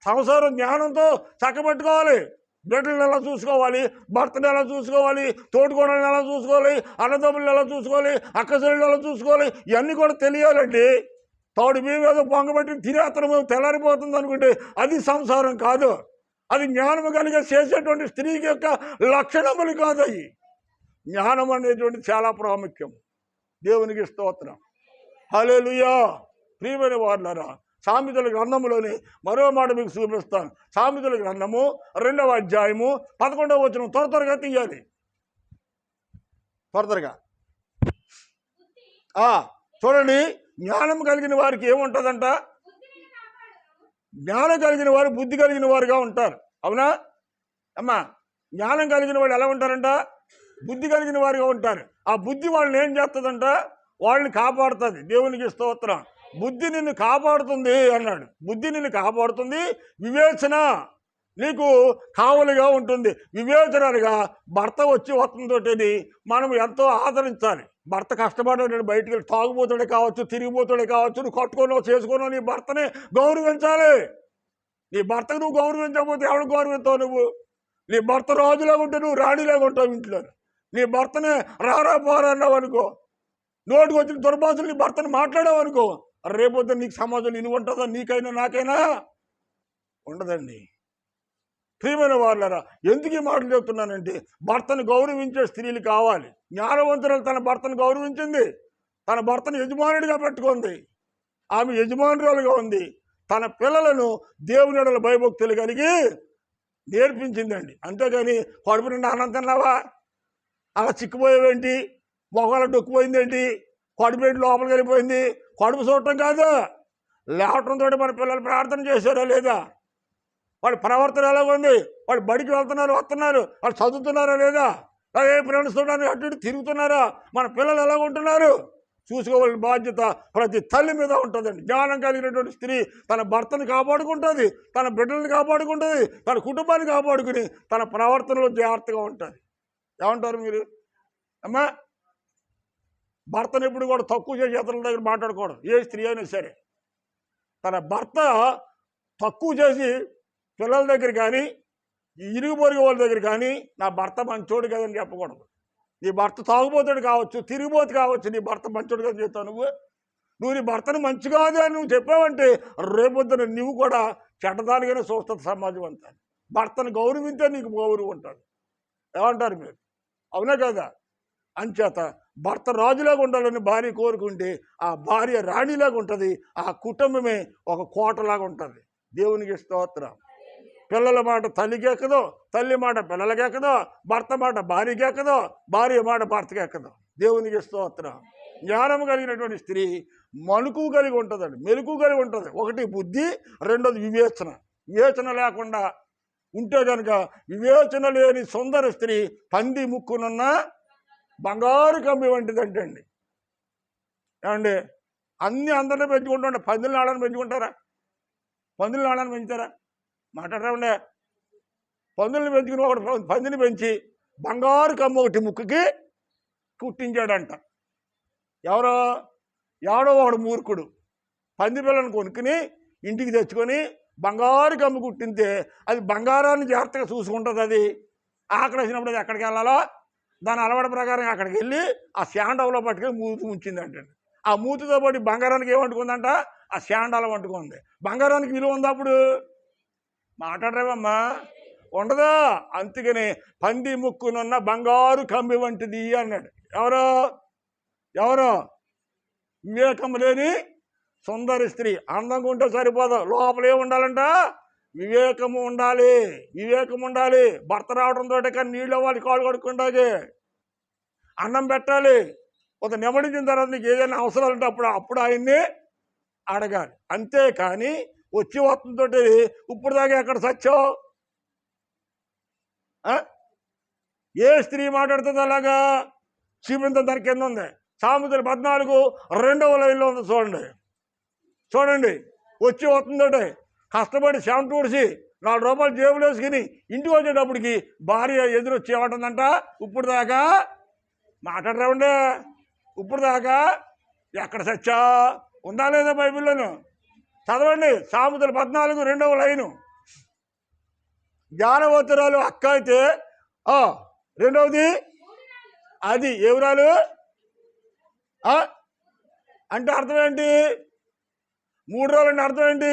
సంసారం జ్ఞానంతో చక్కబెట్టుకోవాలి. బిడ్డలను ఎలా చూసుకోవాలి, భర్తను ఎలా చూసుకోవాలి, తోటికోడలను ఎలా చూసుకోవాలి, అన్నదమ్ములను ఎలా చూసుకోవాలి, అక్కచెల్లెలు ఎలా చూసుకోవాలి, ఇవన్నీ కూడా తెలియాలండి. తోడు మేము ఏదో పొంగబెట్టి తినేత్తనము తెల్లారిపోతుంది అనుకుంటే అది సంసారం కాదు. అది జ్ఞానము కలిగే చేసేటువంటి స్త్రీకి యొక్క లక్షణములు కాదు. అవి జ్ఞానం అనేటువంటి చాలా ప్రాముఖ్యం. దేవునికి స్తోత్రం. హల్లెలూయా. ప్రియమైన వారులారా, సామెతల గ్రంథములోని మరో మాట మీకు చూపిస్తాను. సామెతల గ్రంథము 2వ అధ్యాయము 11వ వచనం త్వరగా తీయాలి. త్వరగా చూడండి. జ్ఞానం కలిగిన వారికి ఏముంటుందంట? జ్ఞానం కలిగిన వారు బుద్ధి కలిగిన వారుగా ఉంటారు. అవునా అమ్మా? జ్ఞానం కలిగిన వాడు ఎలా ఉంటారంట? బుద్ధి కలిగిన వారుగా ఉంటారు. ఆ బుద్ధి వాళ్ళని ఏం చేస్తుందంట? వాళ్ళని కాపాడుతుంది. దేవునికి స్తోత్రం. బుద్ధి నిన్ను కాపాడుతుంది అన్నాడు. బుద్ధి నిన్ను కాపాడుతుంది, వివేచన నీకు కావలిగా ఉంటుంది. వివేచనగా భర్త వచ్చి వస్తుందోటి మనం ఎంతో ఆదరించాలి. భర్త కష్టపడ్డాడు, బయటికి వెళ్ళి తాగుపోతాడే కావచ్చు, తిరిగిపోతాడే కావచ్చు, నువ్వు కట్టుకోనో చేసుకోనో నీ భర్తని గౌరవించాలి. నీ భర్తకు నువ్వు గౌరవించకపోతే ఎవరు గౌరవిస్తావు? నువ్వు నీ భర్త రాజులాగా ఉంటే నువ్వు రాణిలాగా ఉంటావు ఇంట్లో. నీ భర్తనే రారా పోరా అన్నావు అనుకో, నోటికి వచ్చిన దుర్భాషలు నీ భర్తను మాట్లాడావు అనుకో, రేపొద్దు నీకు సమాజం నిన్ను ఉంటుందా? నీకైనా నాకైనా ఉండదండి. ప్రియమైన వాళ్ళరా, ఎందుకు ఈ మాటలు చెప్తున్నానంటే భర్తను గౌరవించే స్త్రీలు కావాలి. జ్ఞానవంతురాలు తన భర్తను గౌరవించింది, తన భర్తను యజమానుడిగా పెట్టుకుంది, ఆమె యజమానురాలుగా ఉంది, తన పిల్లలను దేవుని ఎడల భయభక్తులు కలిగి నేర్పించిందండి. అంతేగాని కడుపు నిండా అన్నం తిన్నావా, అలా చిక్కుపోయేవేంటి, మొగల డొక్కుపోయిందేంటి, కడుపేంటి లోపలికి వెళ్ళిపోయింది, కడుపు చూడటం కాదు, లేవటంతో మన పిల్లలు ప్రార్థన చేశారా లేదా, వాడి ప్రవర్తన ఎలా ఉంది, వాడు బడికి వెళ్తున్నారు వస్తున్నారు, వాళ్ళు చదువుతున్నారా లేదా, ఏ ఫ్రెండ్స్ చూడడానికి అటు ఇటు తిరుగుతున్నారా, మన పిల్లలు ఎలా ఉంటున్నారు చూసుకోవాల్సిన బాధ్యత ప్రతి తల్లి మీద ఉంటుందండి. జ్ఞానం కలిగినటువంటి స్త్రీ తన భర్తను కాపాడుకుంటుంది, తన బిడ్డలను కాపాడుకుంటుంది, తన కుటుంబాన్ని కాపాడుకుని తన ప్రవర్తనలో జాగ్రత్తగా ఉంటుంది. ఏమంటారు మీరు అమ్మా? భర్తను ఎప్పుడు కూడా తక్కువ చేసే చేతుల దగ్గర మాట్లాడకూడదు. ఏ స్త్రీ అయినా సరే తన భర్త తక్కువ చేసి పిల్లల దగ్గర కానీ ఇరుగు పొరుగు వాళ్ళ దగ్గర కానీ నా భర్త మంచోడు కదని చెప్పకూడదు. నీ భర్త తాగుబోతాడు కావచ్చు, తిరిగిపోతు కావచ్చు, నీ భర్త మంచోడు కదా చెప్తావు. నువ్వు నీ భర్తను మంచి కాదు అని నువ్వు చెప్పావంటే రేపొద్దున నువ్వు కూడా చెడ్డదానిగానే చూస్తుంది సమాజం అంతా. భర్తను గౌరవించే నీకు గౌరవం ఉంటుంది. ఏమంటారు మీరు? అవునా కదా? అంచేత భర్త రాజులాగా ఉండాలని భార్య కోరుకుంటే ఆ భార్య రాణిలాగా ఉంటుంది, ఆ కుటుంబమే ఒక కోటలాగా ఉంటుంది. దేవునికి స్తోత్రం. పిల్లల మాట తల్లికి ఎక్కదో, తల్లి మాట పిల్లలకి ఎక్కదో, భర్త మాట భార్యకి ఎక్కదో, భార్య మాట భర్తకి ఎక్కదో. దేవునికి స్తోత్రం. జ్ఞానం కలిగినటువంటి స్త్రీ మణుకు కలిగి ఉంటుందండి, మెలకు కలిగి ఉంటుంది. ఒకటి బుద్ధి, రెండోది వివేచన. వివేచన లేకుండా ఉంటే కనుక వివేచన లేని సుందర స్త్రీ పంది ముక్కునున్న బంగారు కమ్మి వంటిదంటే అండి. ఏమండి, అందరినీ పెంచుకుంటుంటే పందుల నాళ్ళని పెంచుకుంటారా? పందుల నాళ్ళని పెంచుతారా? మాట్లాడరాండే. పందుల్ని పెంచుకుని ఒకటి పందిని పెంచి బంగారు కమ్మ ఒకటి ముక్కుకి కుట్టించాడంట. ఎవడో ఒకడు మూర్ఖుడు పంది పిల్లని కొనుక్కుని ఇంటికి తెచ్చుకొని బంగారు కమ్మ కుట్టింతే అది బంగారాన్ని జాగ్రత్తగా చూసుకుంటుంది. అది ఆకలి వచ్చినప్పుడు అది ఎక్కడికి వెళ్ళాలో దాని అలవాటు ప్రకారం అక్కడికి వెళ్ళి ఆ శాండవలో పట్టుకొని మూతి ఉంచిందంటే ఆ మూతితో పాటు బంగారానికి ఏమంటుకుందంట? ఆ శాండాలం అంటుకుంది. బంగారానికి విలువ ఉంది అప్పుడు? మాట్లాడరేమమ్మా, ఉండదా? అందుకని పంది ముక్కునున్న బంగారు కమ్మి వంటిది అన్నాడు. ఎవరో వివేకం లేని సుందరి స్త్రీ. అందంగా ఉంటే సరిపోదు, లోపల ఏముండాలంట? వివేకము ఉండాలి. వివేకం ఉండాలి. భర్త రావడంతో కానీ నీళ్ళు అవ్వాలి, కాళ్ళు కడుక్కుంటాకి, అన్నం పెట్టాలి. ఒక నెమడించిన తర్వాత నీకు ఏదైనా అవసరాలు ఉంటే అప్పుడు ఆయన్ని అడగాలి. అంతేకాని వచ్చి వస్తుందో ఇప్పుడు దాకా ఎక్కడ సచ్చావు? ఏ స్త్రీ మాట్లాడుతుంది అలాగా? చూపించడం దాని కింద ఉంది. సామెతలు 14:2 లైన్లో ఉంది. చూడండి. వచ్చి వస్తుందోటే కష్టపడి చెమట ఊడిసి 4 రూపాయలు జేబులు వేసుకుని ఇంటికి వచ్చేటప్పటికి భార్య ఎదురొచ్చి ఏమంటుందంట? ఇప్పుడు దాకా మాట్లాడరావండి, ఇప్పుడు దాకా ఎక్కడ సచ్చా? ఉందా లేదా బైబిల్లోను? చదవండి. సామెతలు 14:2 లైను. జ్ఞానవంతురాలు అక్క అయితే రెండవది అది ఎవరాలు అంటే అర్థం ఏంటి? 3 రోజులు అంటే అర్థం ఏంటి?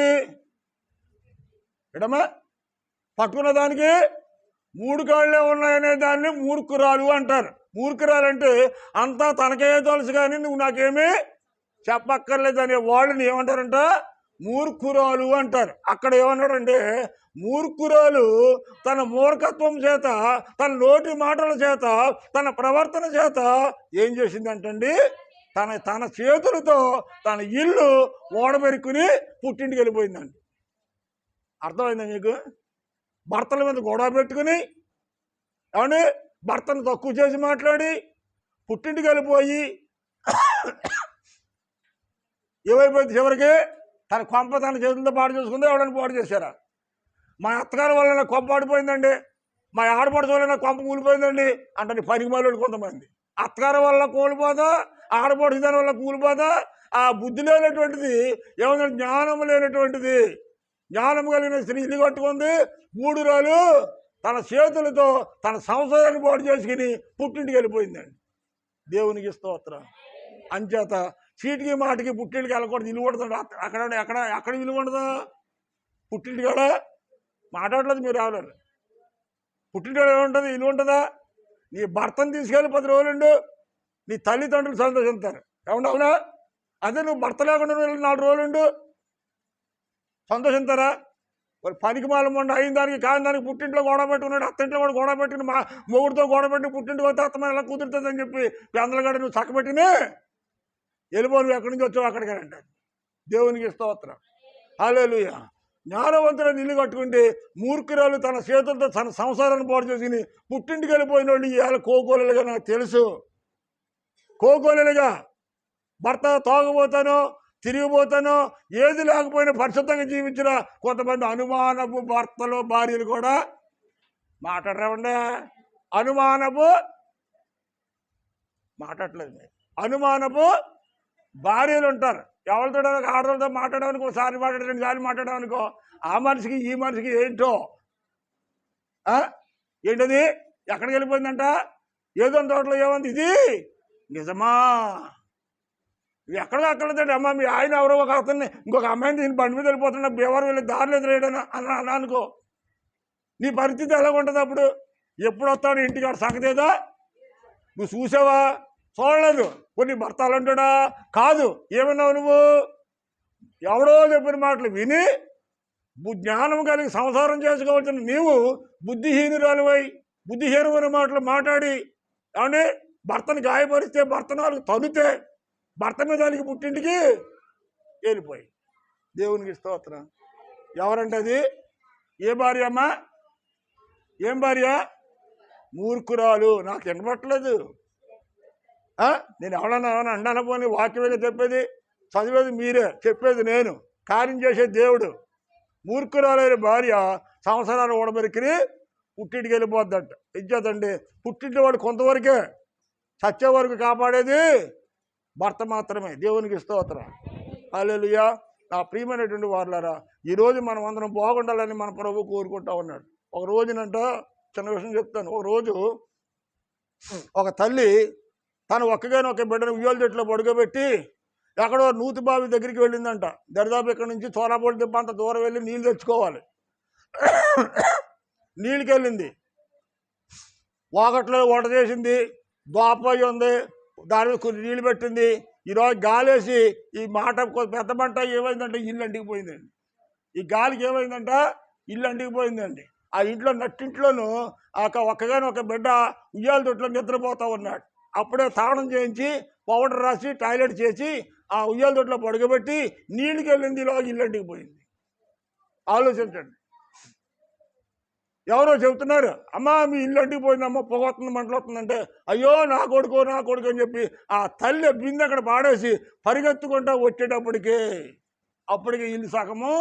ఎడమా పట్టుకున్న దానికి 3 కాళ్ళే ఉన్నాయనే దాన్ని మూర్ఖురాలు అంటారు. మూర్ఖురాలు అంటే అంతా తనకే తెలుసు కానీ నువ్వు నాకేమీ చెప్పక్కర్లేదు అనే వాళ్ళని ఏమంటారంట? మూర్ఖురాలు అంటారు. అక్కడ ఏమన్నాడంటే మూర్ఖురాలు తన మూర్ఖత్వం చేత, తన నోటి మాటల చేత, తన ప్రవర్తన చేత ఏం చేసిందంటండి? తన చేతులతో తన ఇల్లు ఓడబెరుక్కుని పుట్టింటికి వెళ్ళిపోయిందండి. అర్థమైందా మీకు? భర్తల మీద గొడవ పెట్టుకుని ఏమండి భర్తను తక్కువ చేసి మాట్లాడి పుట్టింటికి వెళ్ళిపోయి ఏమైపోయింది చివరికి? తన కొంప తన చేతులతో పాడు చేసుకుందో ఎవడని పాడు చేశారా? మా అత్తగారి వల్ల కొంప ఆడిపోయిందండి, మా ఆడపడుచు వల్ల కొంప కూలిపోయిందండి అంటే పనికి మాలోడు కొంతమంది. అత్తగారి వల్ల కూలిపోదా, ఆడపడుచు దాని వల్ల కూలిపోదా. ఆ బుద్ధి లేనటువంటిది ఏమన్నా జ్ఞానం లేనటువంటిది. జ్ఞానం కలిగిన స్త్రీ ఇల్లు కట్టుకుంది, మూడురాలు తన చేతులతో తన సంసారాన్ని పాడు చేసుకుని పుట్టింటికి వెళ్ళిపోయిందండి. దేవునికి స్తోత్రం. అంచేత చీటికి మాటికి పుట్టింటికి వెళ్ళకూడదు, ఇల్లు ఉండదు. అక్కడ ఎక్కడ ఎక్కడ విలువ ఉండదా? పుట్టింటి కాడ మాట్లాడలేదు మీరు రావాలి. పుట్టింటి కాడ ఏముంటుంది? ఇల్లు ఉంటుందా? నీ భర్తను తీసుకెళ్ళి 10 రోజులుండు, నీ తల్లిదండ్రులు సంతోషిస్తారు. అవునా? అదే నువ్వు భర్త లేకుండా 4 రోజులుండు, సంతోషిస్తారా? మరి పనికి మాలం ఉండి అయిన దానికి కాని దానికి పుట్టింట్లో గొడవ పెట్టుకున్నాడు, అత్తింట్లో కూడా గొడవ పెట్టుకుని మా మొగుడితో గొడవ పెట్టి పుట్టింటికి వస్తే అత్తమైన ఎలా కుదురుతుందని చెప్పి పెందలగడ నువ్వు చక్కబెట్టినే వెళ్ళిపో, నువ్వు ఎక్కడి నుంచి వచ్చావు అక్కడికి అంటారు. దేవునికి స్తోత్రం. హల్లెలూయా. జ్ఞానవంతులను ఇల్లు కట్టుకుంటే మూర్ఖురాలు తన చేతులతో తన సంసారాన్ని పాడు చేసుకుని పుట్టింటికి వెళ్ళిపోయిన వాళ్ళు ఇవాళ కోకోలుగా నాకు తెలుసు. కోకోలుగా భర్త తాగుపోతానో తిరిగిపోతానో ఏది లేకపోయినా పరిశుద్ధంగా జీవించిన కొంతమంది అనుమానపు భర్తలు భార్యలు కూడా మాట్లాడరావండి. అనుమానపు మాట్లాడలేదు, అనుమానపు భార్యలు ఉంటారు. ఎవరితో ఆడవాళ్ళతో మాట్లాడడానికి ఒకసారి మాట్లాడే 2 సార్లు మాట్లాడడానికో ఆ మనిషికి ఈ మనిషికి ఏంటో ఏంటది ఎక్కడికి వెళ్ళిపోయిందంట, ఏదో తోటలో ఏమంది, ఇది నిజమా? ఎక్కడికి అక్కడదండి అమ్మ, మీ ఆయన ఎవరో ఒక అతన్ని ఇంకొక అమ్మాయిని దీని బండి మీద వెళ్ళిపోతున్నా బేవారు వెళ్ళి దారిలో ఎదురేయడని అన్నా అనుకో, నీ పరిస్థితి ఎలా ఉంటుంది అప్పుడు? ఎప్పుడు వస్తాడు ఇంటికాడ సంగతేదా? నువ్వు చూసావా? చూడలేదు. కొన్ని భర్త అలాంటాడా? కాదు. ఏమన్నావు నువ్వు? ఎవడో చెప్పిన మాటలు విని జ్ఞానం కలిగి సంసారం చేసుకోవాల్సిన నీవు బుద్ధిహీనురాలువై బుద్ధిహీనమైన మాటలు మాట్లాడి ఏమంటే భర్తను గాయపరిస్తే, భర్త 4 తన్నితే భర్త మీద దానికి పుట్టింటికి వెళ్ళిపోయి. దేవునికి స్తోత్రం. ఎవరంటే అది? ఏ భార్య అమ్మా? ఏం భార్య? మూర్ఖురాలు. నాకు వినపట్లేదు. నేను ఎవరన్నా అన్నాను పోనీ, వాక్యమేగా చెప్పేది, చదివేది మీరే, చెప్పేది నేను, కార్యం చేసేది దేవుడు. మూర్ఖురాలైన భార్య సంవత్సరాలు ఓడబెరికి పుట్టింటికి వెళ్ళిపోద్దంట. ఇచ్చేదండి పుట్టింటి వాడు కొంతవరకే, చచ్చే వరకు కాపాడేది భర్త మాత్రమే. దేవునికి స్తోత్రం. హల్లెలూయా. నా ప్రియమైనటువంటి వారులారా, ఈరోజు మనం అందరం బాగుండాలని మన ప్రభు కోరుకుంటా ఉన్నాడు. ఒక రోజునంట చిన్న విషయం చెప్తాను. ఒక రోజు ఒక తల్లి తను ఒక్కగానే ఒక బిడ్డను ఉయ్యాల చెట్లో పడుకోబెట్టి ఎక్కడో నూతి బావి దగ్గరికి వెళ్ళిందంట. దరిదాపు ఇక్కడ నుంచి తోరాబోడి దెబ్బ అంత దూరం వెళ్ళి నీళ్ళు తెచ్చుకోవాలి. నీళ్ళకి వెళ్ళింది, వాకట్లో వంట చేసింది, దోపయ్యి ఉంది, దాని మీద కొన్ని నీళ్ళు పెట్టింది. ఈరోజు గాలేసి ఈ మాట పెద్ద మంట ఏమైందంటే ఇల్లు అంటికిపోయిందండి. ఈ గాలికి ఏమైందంట ఇల్లు అంటికిపోయిందండి. ఆ ఇంట్లో నట్టింట్లోనూ ఒక్కగానే ఒక బిడ్డ ఉయ్యాల తొట్లో నిద్రపోతూ ఉన్నాడు. అప్పుడే తాళం చేయించి పౌడర్ రాసి టాయిలెట్ చేసి ఆ ఉయ్యాల తొట్లో పడుకోబెట్టి నీళ్ళకి వెళ్ళింది. ఇలా ఇల్లు అంటికిపోయింది. ఆలోచించండి. ఎవరో చెబుతున్నారు, అమ్మ మీ ఇల్లు అంటికిపోయిందమ్మ, పొగ వస్తుంది, మంటలు వస్తుందంటే, అయ్యో నా కొడుకు అని చెప్పి ఆ తల్లి బిందె అక్కడ పాడేసి పరిగెత్తుకుంటా అప్పటికి ఇల్లు సగము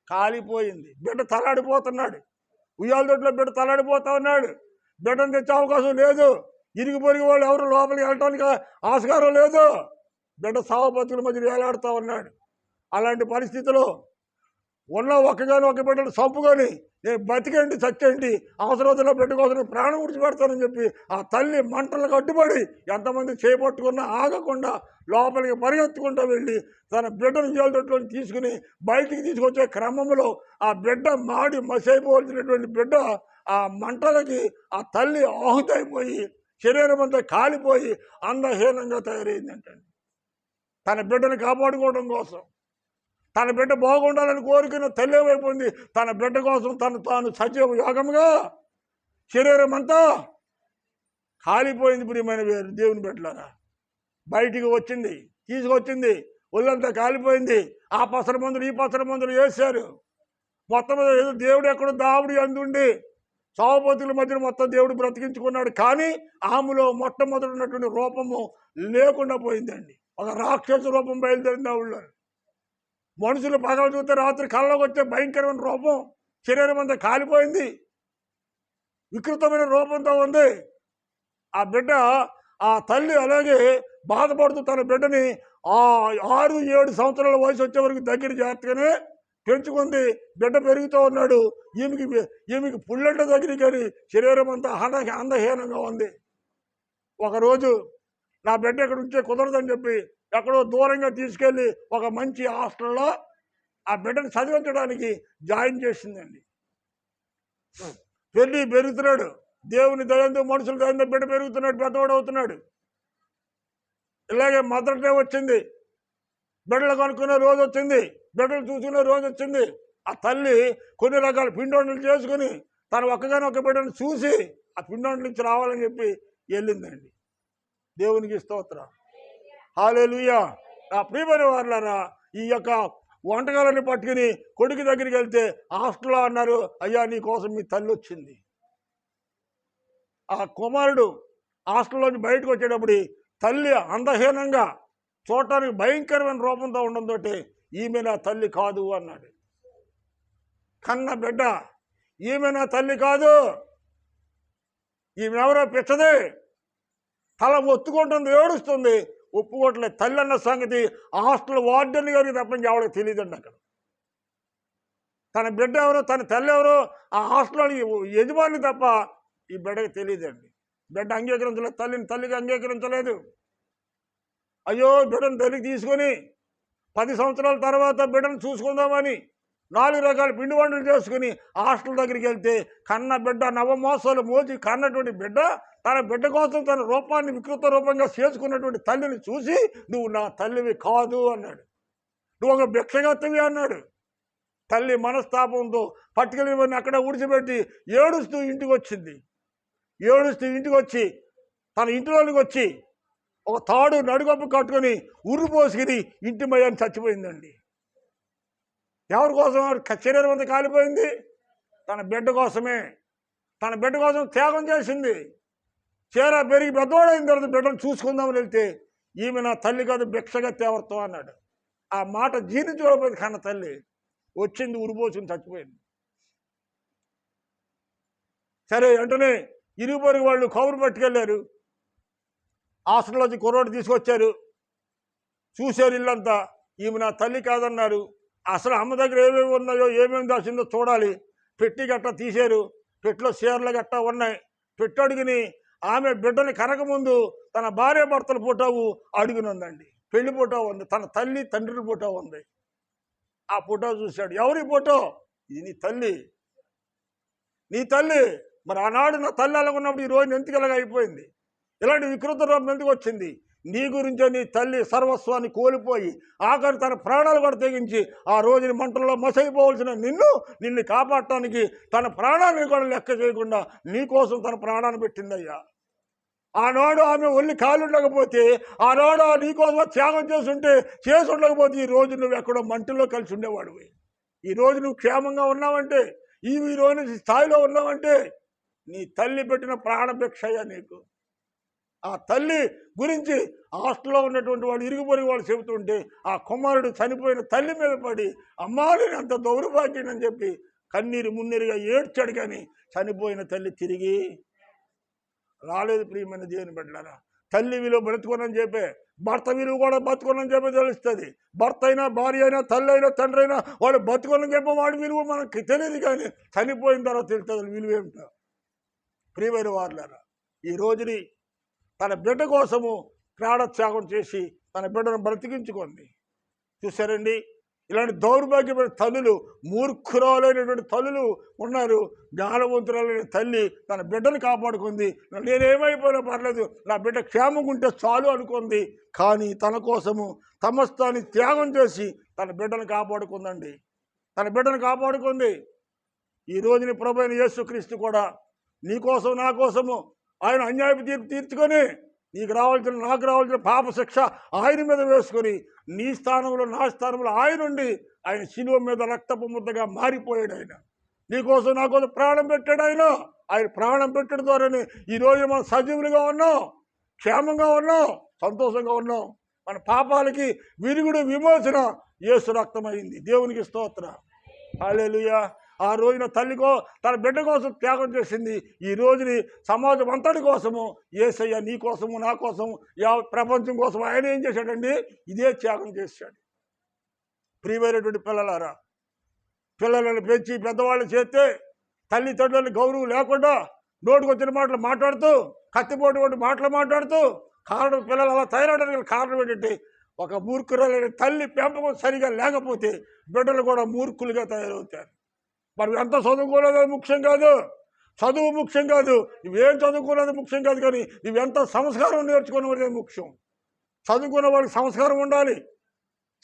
కాలిపోయింది. బిడ్డ తలాడిపోతున్నాడు. ఉయ్యాల తొట్లో బిడ్డ తలాడిపోతా ఉన్నాడు. బిడ్డను తెచ్చే అవకాశం లేదు. ఇరుగు పొరుగు వాళ్ళు ఎవరు లోపలికి వెళ్ళటానికి ఆస్కారం లేదు. బిడ్డ సావు బతుకుల మధ్య వేలాడుతూ ఉన్నాడు. అలాంటి పరిస్థితిలో ఉన్న ఒక్కగాని ఒక బిడ్డను చంపుకొని నేను బతికేంటి చచ్చేంటి, అవసరతలో బిడ్డ కోసం ప్రాణం విడిచిపెడతానని చెప్పి ఆ తల్లి మంటలకు అడ్డుపడి ఎంతమంది చేపట్టుకున్నా ఆగకుండా లోపలికి పరిగెత్తుకుంటూ వెళ్ళి తన బిడ్డను ఉయ్యాల తొట్లో తీసుకుని బయటికి తీసుకొచ్చే క్రమంలో ఆ బిడ్డ మాడి మసైపోవలసినటువంటి బిడ్డ ఆ మంటలకి ఆ తల్లి ఆహుతైపోయి శరీరం అంతా కాలిపోయి అందహీనంగా తయారైందంటండి. తన బిడ్డను కాపాడుకోవడం కోసం, తన బిడ్డ బాగుండాలని కోరుకున్న తల్లి ఏమైపోయింది, తన బిడ్డ కోసం తాను సజీవ యోగంగా శరీరం అంతా కాలిపోయింది. ప్రియమైన దేవుని బిడ్డలారా, బయటికి వచ్చింది, తీసుకొచ్చింది, ఒళ్ళంతా కాలిపోయింది. ఆ పసర మందులు ఈ పసర మందులు వేశారు. మొత్తం ఏదో దేవుడు ఎక్కడో దావుడి అందుండి సావపతుల మధ్యన మొత్తం దేవుడు బ్రతికించుకున్నాడు. కానీ ఆమెలో మొట్టమొదటి ఉన్నటువంటి రూపము లేకుండా పోయిందండి. ఒక రాక్షస రూపం బయలుదేరింది ఆవిడ. మనుషులు పగలు చూస్తే రాత్రి కళ్ళలోకి వచ్చే భయంకరమైన రూపం, శరీరం అంతా కాలిపోయింది, వికృతమైన రూపంతో ఉంది. ఆ బిడ్డ, ఆ తల్లి అలాగే బాధపడుతూ తన బిడ్డని 6-7 సంవత్సరాల వయసు వచ్చే వరకు దగ్గర జాగ్రత్తగానే పెంచుకుంది. బిడ్డ పెరుగుతూ ఉన్నాడు. ఈమెకి పుల్లెంట దగ్గర కానీ శరీరం అంతా అందహీనంగా ఉంది. ఒకరోజు నా బిడ్డ ఇక్కడ ఉంచే కుదరదని చెప్పి ఎక్కడో దూరంగా తీసుకెళ్ళి ఒక మంచి హాస్టల్లో ఆ బిడ్డను చదివించడానికి జాయిన్ చేసిందండి. పెరుగుతున్నాడు, దేవుని దయంతో మనుషుల దయంతో బిడ్డ పెరుగుతున్నాడు, పెద్దవాడు అవుతున్నాడు. ఇలాగే మదర్ డే వచ్చింది, బిడ్డలు కనుక్కునే రోజు వచ్చింది, బిడ్డలు చూసుకునే రోజు వచ్చింది. ఆ తల్లి కొన్ని రకాల పిండోండలు చేసుకుని తను ఒక్కగానొక్క బిడ్డను చూసి ఆ పిండోండల నుంచి రావాలని చెప్పి వెళ్ళిందండి. దేవునికి స్తోత్రం, హల్లెలూయా. నా ప్రియమైన వారులారా, ఈ యొక్క వంటకాలని పట్టుకుని కొడుకు దగ్గరికి వెళ్తే హాస్టల్లో అన్నారు, అయ్యా నీ కోసం మీ తల్లి వచ్చింది. ఆ కుమారుడు హాస్టల్లోంచి బయటకు వచ్చేటప్పుడు తల్లి అందహీనంగా చూడటానికి భయంకరమైన రూపంతో ఉండడంతో ఈమె నా తల్లి కాదు అన్నాడు. కన్న బిడ్డ, ఈమె నా తల్లి కాదు, ఈమె ఎవరో పిచ్చది, తల ఒత్తుకుంటుంది, ఏడుస్తుంది, ఒప్పుకోవట్లేదు. తల్లి అన్న సంగతి హాస్టల్ వార్డెన్ గారికి తప్పని ఎవరికి తెలియదండి. అక్కడ తన బిడ్డ ఎవరో, తన తల్లి ఎవరో ఆ హాస్టల్ యజమాని తప్ప ఈ బిడ్డకి తెలియదండి. బిడ్డ అంగీకరించలేదు, తల్లికి అంగీకరించలేదు. అయ్యో బిడ్డను తల్లికి తీసుకొని 10 సంవత్సరాల తర్వాత బిడ్డను చూసుకుందామని 4 రకాల పిండి వంటలు చేసుకుని హాస్టల్ దగ్గరికి వెళ్తే కన్న బిడ్డ నవమోసాలు మోచి కన్నటువంటి బిడ్డ తన బిడ్డ కోసం తన రూపాన్ని వికృత రూపంగా చేసుకున్నటువంటి తల్లిని చూసి నువ్వు నా తల్లివి కాదు అన్నాడు, నువ్వు ఒక భిక్షగత్తివి అన్నాడు. తల్లి మనస్తాపంతో పట్టుకెళ్ళి అక్కడ ఉడిచిపెట్టి ఏడుస్తూ ఇంటికి వచ్చింది. ఏడుస్తూ ఇంటికి వచ్చి తన ఇంటిలోనికి వచ్చి ఒక తాడు నడుగొప్పు కట్టుకొని ఉర్రు పోసుకుని ఇంటి మయ్యాన్ని చచ్చిపోయిందండి. ఎవరి కోసం? శరీరం అంతా కాలిపోయింది. తన బిడ్డ కోసమే, తన బిడ్డ కోసం త్యాగం చేసింది. చీర పెరిగి పెద్దవాడైన తర్వాత బిడ్డను చూసుకుందామని వెళ్తే ఈమె నా తల్లి కాదు, భిక్షగత్తి ఎవరితో అన్నాడు. ఆ మాట జీర్ణించుకోకపోయింది. కన్న తల్లి వచ్చింది, ఉరిపోసుకుని చచ్చిపోయింది. సరే వెంటనే ఇరుగు పొరుగు వాళ్ళు కౌరు పట్టుకెళ్ళారు. హాస్టల్లోంచి కుర్రోడు తీసుకొచ్చారు, చూశారు ఇల్లంతా. ఈమె నా తల్లి కాదన్నారు. అసలు అమ్మ దగ్గర ఏమేమి ఉన్నాయో, ఏమేమి దాచిందో చూడాలి. పెట్టి గట్ట తీశారు, పెట్టిలో చీరలు గట్ట ఉన్నాయి. పెట్టడుగుని ఆమె బిడ్డని కనకముందు తన భార్య భర్తల ఫోటోవు అడుగునుందండి, పెళ్లి ఫోటో ఉంది, తన తల్లి తండ్రి ఫోటో ఉంది. ఆ ఫోటో చూశాడు. ఎవరి ఫోటో? ఇది నీ తల్లి, నీ తల్లి. మరి ఆనాడు నా తల్లి అలాగ ఉన్నప్పుడు ఈ రోజు ఎందుకు ఇలాగ అయిపోయింది? ఇలాంటి వికృత రూపం ఎందుకు వచ్చింది? నీ గురించే నీ తల్లి సర్వస్వాన్ని కోల్పోయి ఆఖరి తన ప్రాణాలు కూడా తెగించి ఆ రోజుని మంటల్లో మసైపోవలసిన నిన్ను కాపాడటానికి తన ప్రాణాన్ని కూడా లెక్క చేయకుండా నీ కోసం తన ప్రాణాన్ని పెట్టిందయ్యా. ఆనాడు ఆమె ఒళ్ళు కాలు ఉండకపోతే, ఆనాడు నీ కోసం త్యాగం చేసి ఉండకపోతే ఈ రోజు నువ్వు ఎక్కడో మంటల్లో కలిసి ఉండేవాడివి. ఈరోజు నువ్వు క్షేమంగా ఉన్నావంటే, ఈ రోజు స్థాయిలో ఉన్నావంటే నీ తల్లి పెట్టిన ప్రాణభిక్షయ్యా నీకు. ఆ తల్లి గురించి హాస్టల్లో ఉన్నటువంటి వాళ్ళు ఇరుగు పొరుగు వాళ్ళు చెబుతుంటే ఆ కుమారుడు చనిపోయిన తల్లి మీద పడి అమ్మాని అంత దౌర్భాగ్యం అని చెప్పి కన్నీరు మున్నీరుగా ఏడ్చాడు. కానీ చనిపోయిన తల్లి తిరిగి రాలేదు. ప్రియమైన దేవుని బిడ్డలారా, తల్లి విలువ బ్రతుకోనని చెప్పే, భర్త విలువ కూడా బతుకోనని చెప్పి తెలుస్తుంది. భర్త అయినా, భార్య అయినా, తల్లి అయినా, తండ్రి అయినా వాడు బతుకోనని చెప్పే వాడి విలువ మనకి తెలియదు. కానీ చనిపోయిన తర్వాత తెలుస్తుంది విలువ ఏమిటో. ప్రియమైన వారులారా, ఈ రోజుని తన బిడ్డ కోసము ప్రాణత్యాగం చేసి తన బిడ్డను బ్రతికించుకుంది. చూసారండి, ఇలాంటి దౌర్భాగ్యమైన తల్లులు, మూర్ఖురాలైనటువంటి తల్లులు ఉన్నారు. జ్ఞానవంతురాలైన తల్లి తన బిడ్డను కాపాడుకుంది. నేనేమైపోయినా పర్లేదు, నా బిడ్డ క్షేమంగా ఉంటే చాలు అనుకుంది. కానీ తన కోసము సమస్తాన్ని త్యాగం చేసి తన బిడ్డను కాపాడుకుందండి. తన బిడ్డను కాపాడుకుంది. ఈ రోజుని ప్రభువైన యేసుక్రీస్తు కూడా నీ కోసం, నా కోసము ఆయన అన్యాయపు తీర్పు తీర్చుకొని నీకు రావాల్సిన, నాకు రావాల్సిన పాప శిక్ష ఆయన మీద వేసుకొని నీ స్థానంలో, నా స్థానంలో ఆయనుండి ఆయన శిలువ మీద రక్తపు ముద్దగా మారిపోయాడు. ఆయన నీకోసం, నా కోసం ప్రాణం పెట్టాడు. ఆయన ప్రాణం పెట్టడం ద్వారానే ఈరోజు మనం సజీవులుగా ఉన్నాం, క్షేమంగా ఉన్నాం, సంతోషంగా ఉన్నాం. మన పాపాలకి విరుగుడు విమోచన యేసు రక్తమైంది. దేవునికి స్తోత్రం. హల్లెలూయా. ఆ రోజున తల్లికో తన బిడ్డ కోసం త్యాగం చేసింది. ఈ రోజుని సమాజం అంతటి కోసము యేసయ్య నీ కోసము నా కోసము ప్రపంచం కోసం ఆయన ఏం చేశాడండి? ఇదే త్యాగం చేశాడు. ప్రియమైనటువంటి పిల్లలారా, పిల్లలను పెంచి పెద్దవాళ్ళు చేస్తే తల్లిదండ్రులని గౌరవం లేకుండా నోటుకొచ్చిన మాటలు మాట్లాడుతూ కత్తిపోటు వంటి మాటలు మాట్లాడుతూ కారణం పిల్లలు అలా తయారవడానికి కారణం ఏంటంటే ఒక మూర్ఖురాలైన తల్లి పెంపకం సరిగా లేకపోతే బిడ్డలు కూడా మూర్ఖులుగా తయారవుతారు. మనం ఎంత చదువుకోలేదు ముఖ్యం కాదు, చదువు ముఖ్యం కాదు, నువ్వేం చదువుకోలేదు ముఖ్యం కాదు, కానీ నువ్వెంత సంస్కారం నేర్చుకునేది ముఖ్యం. చదువుకున్న వాళ్ళకి సంస్కారం ఉండాలి.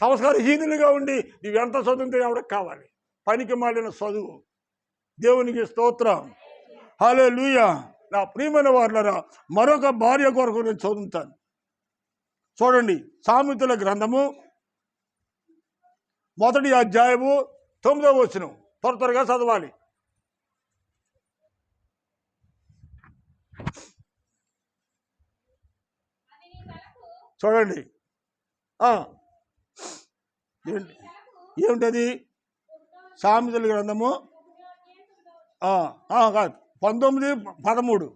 సంస్కారహీనులుగా ఉండి నువ్వెంత చదువుతే ఎవరికి కావాలి? పనికి మాలిన చదువు. దేవునికి స్తోత్రం. హల్లెలూయా. నా ప్రియమైన వారులారా, మరొక భార్య కొరకు నేను చదువుతాను. చూడండి, సామెతల గ్రంథము 1వ అధ్యాయము 9వ వచనం. త్వరగా చదవాలి. చూడండి, ఏమిటది? సామెతల గ్రంథము కాదు, 19:13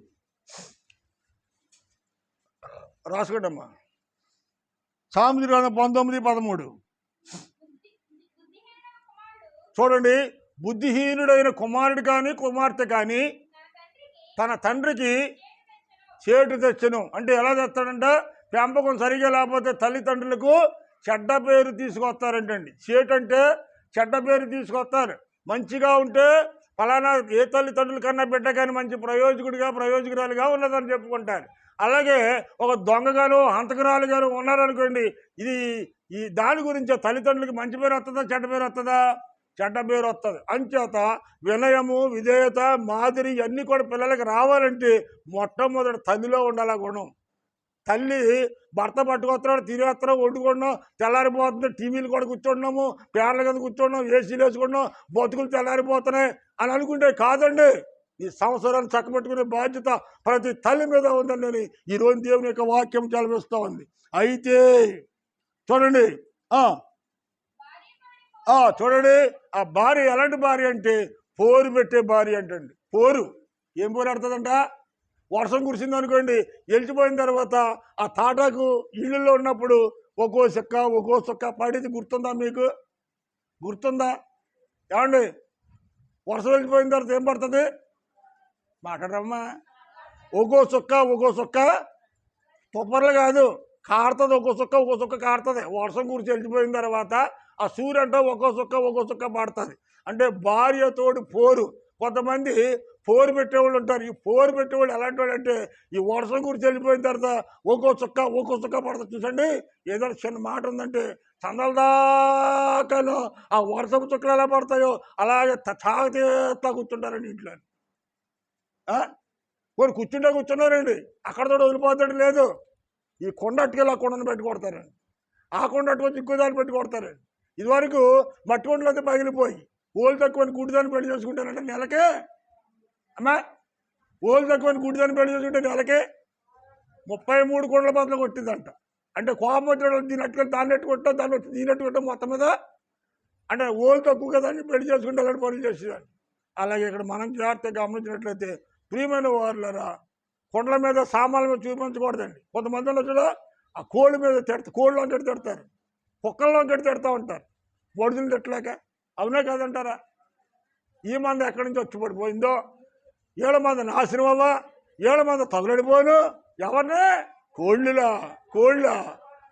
రాసుకోండమ్మా. సామెతల గ్రంథం 19:13. చూడండి, బుద్ధిహీనుడైన కుమారుడు కానీ కుమార్తె కానీ తన తండ్రికి చేటు తెచ్చును. అంటే ఎలా తెస్తాడంట? పెంపకం సరిగా లేకపోతే తల్లిదండ్రులకు చెడ్డ పేరు తీసుకొస్తారంటండి. చేటు అంటే చెడ్డ పేరు తీసుకొస్తారు. మంచిగా ఉంటే ఫలానా ఏ తల్లిదండ్రుల కన్నా బిడ్డ కానీ మంచి ప్రయోజకురాలుగా ఉన్నదని చెప్పుకుంటారు. అలాగే ఒక దొంగగాను హంతకురాలుగాను ఉన్నారనుకోండి, ఈ దాని గురించి తల్లిదండ్రులకి మంచి పేరు వస్తుందా చెడ్డ పేరు వస్తుందా? చెడ్డ పేరు వస్తుంది. అంచేత వినయము, విధేయత, మాదిరి ఇవన్నీ కూడా పిల్లలకి రావాలంటే మొట్టమొదటి తల్లిలో ఉండాలి ఆ గుణం. తల్లి భర్త పట్టుకొస్తున్నాడు, తిరిగేస్తున్నాం, వండుకున్నాం, తెల్లారిపోతుంది, టీవీలు కూడా కూర్చుంటున్నాము, పేర్ల కింద కూర్చున్నాం, ఏసీలు వేసుకున్నాం, బతుకులు తెల్లారిపోతున్నాయి అని అనుకుంటే కాదండి. ఈ సంవత్సరాన్ని చక్కబెట్టుకునే బాధ్యత ప్రతి తల్లి మీద ఉందండి అని ఈరోజు దేవుని యొక్క వాక్యం చదివిస్తూ ఉంది. అయితే చూడండి, చూడండి, ఆ భార్య ఎలాంటి భార్య అంటే పోరు పెట్టే భార్య అంటండి. పోరు ఏం పోరు ఆడుతుందంట? వర్షం కురిసింది అనుకోండి, వెళ్ళిపోయిన తర్వాత ఆ తాటాకు ఇళ్ళల్లో ఉన్నప్పుడు ఒక్కో చుక్క పడేది గుర్తుందా మీకు? గుర్తుందా? ఏమండి, వర్షం వెళ్ళిపోయిన తర్వాత ఏం పడుతుంది? మాట్లాడమ్మా. ఒక్కో చుక్క తుప్పర్లు కాదు, కారుతుంది. ఒక్కో చుక్క కారుతుంది. వర్షం కురిసి వెళ్ళిపోయిన తర్వాత ఆ సూర్యు అంటే ఒక్కో చుక్క పడుతుంది. అంటే భార్యతోటి పోరు. కొంతమంది పోరు పెట్టేవాళ్ళు ఉంటారు. ఈ పోరు పెట్టేవాళ్ళు ఎలాంటి వాళ్ళు అంటే ఈ వర్షం గురించి వెళ్ళిపోయిన తర్వాత ఒక్కో చుక్క పడుతుంది. చూసండి, ఏదైనా చిన్న మాట ఉందంటే చందల దాకాను ఆ వర్షపు చుక్కలు ఎలా పడతాయో అలాగే తాగుతీస్తా కూర్చుంటారండి ఇంట్లో. కొన్ని కూర్చున్నారండి, అక్కడతో వదిలిపోతాడు లేదు. ఈ కొండట్టుకెళ్ళి ఆ కొండను పెట్టి కొడతారండి, ఆ కొండట్టుకొచ్చి ఇంకో దాన్ని పెట్టి కొడతారండి. ఇదివరకు మట్టి కొండలు అయితే పగిలిపోయి ఓళ్ళు తక్కువని గుడ్డిదాన్ని పెళ్లి చేసుకుంటారంటే నెలకే అమ్మా, ఓళ్ళు తక్కువని గుడ్డిదాన్ని పెళ్లి చేసుకుంటే నెలకే 33 కొండల బదులు కొట్టిందంట. అంటే కోపం వచ్చాడు, దీని అట్టుకొని దాన్ని ఎట్టుకుంటా, దాన్ని వచ్చి దీని ఎట్టుకుంటా, మొత్తం మీద అంటే ఓళ్ళు తక్కువ కదా అని పెళ్లి చేసుకుంటే అలాంటి పనులు చేసేదాన్ని. అలాగే ఇక్కడ మనం జాగ్రత్తగా గమనించినట్లయితే ప్రియమైన వారులారా, కొండల మీద సామాన్ల మీద చూపించకూడదండి. కొంతమంది కూడా ఆ కోళ్ళ మీద కోళ్ళు అంటే తిడతారు, కుక్కల్లో అంటే తిడతా ఉంటారు, బొడుదులు తిట్టలేక. అవునే కాదంటారా? ఈ మంది ఎక్కడి నుంచి వచ్చి పడిపోయిందో, 7 మంది నాశనం అవ్వా, 7 మంది తగులడిపోను. ఎవరినే? కోళ్ళ,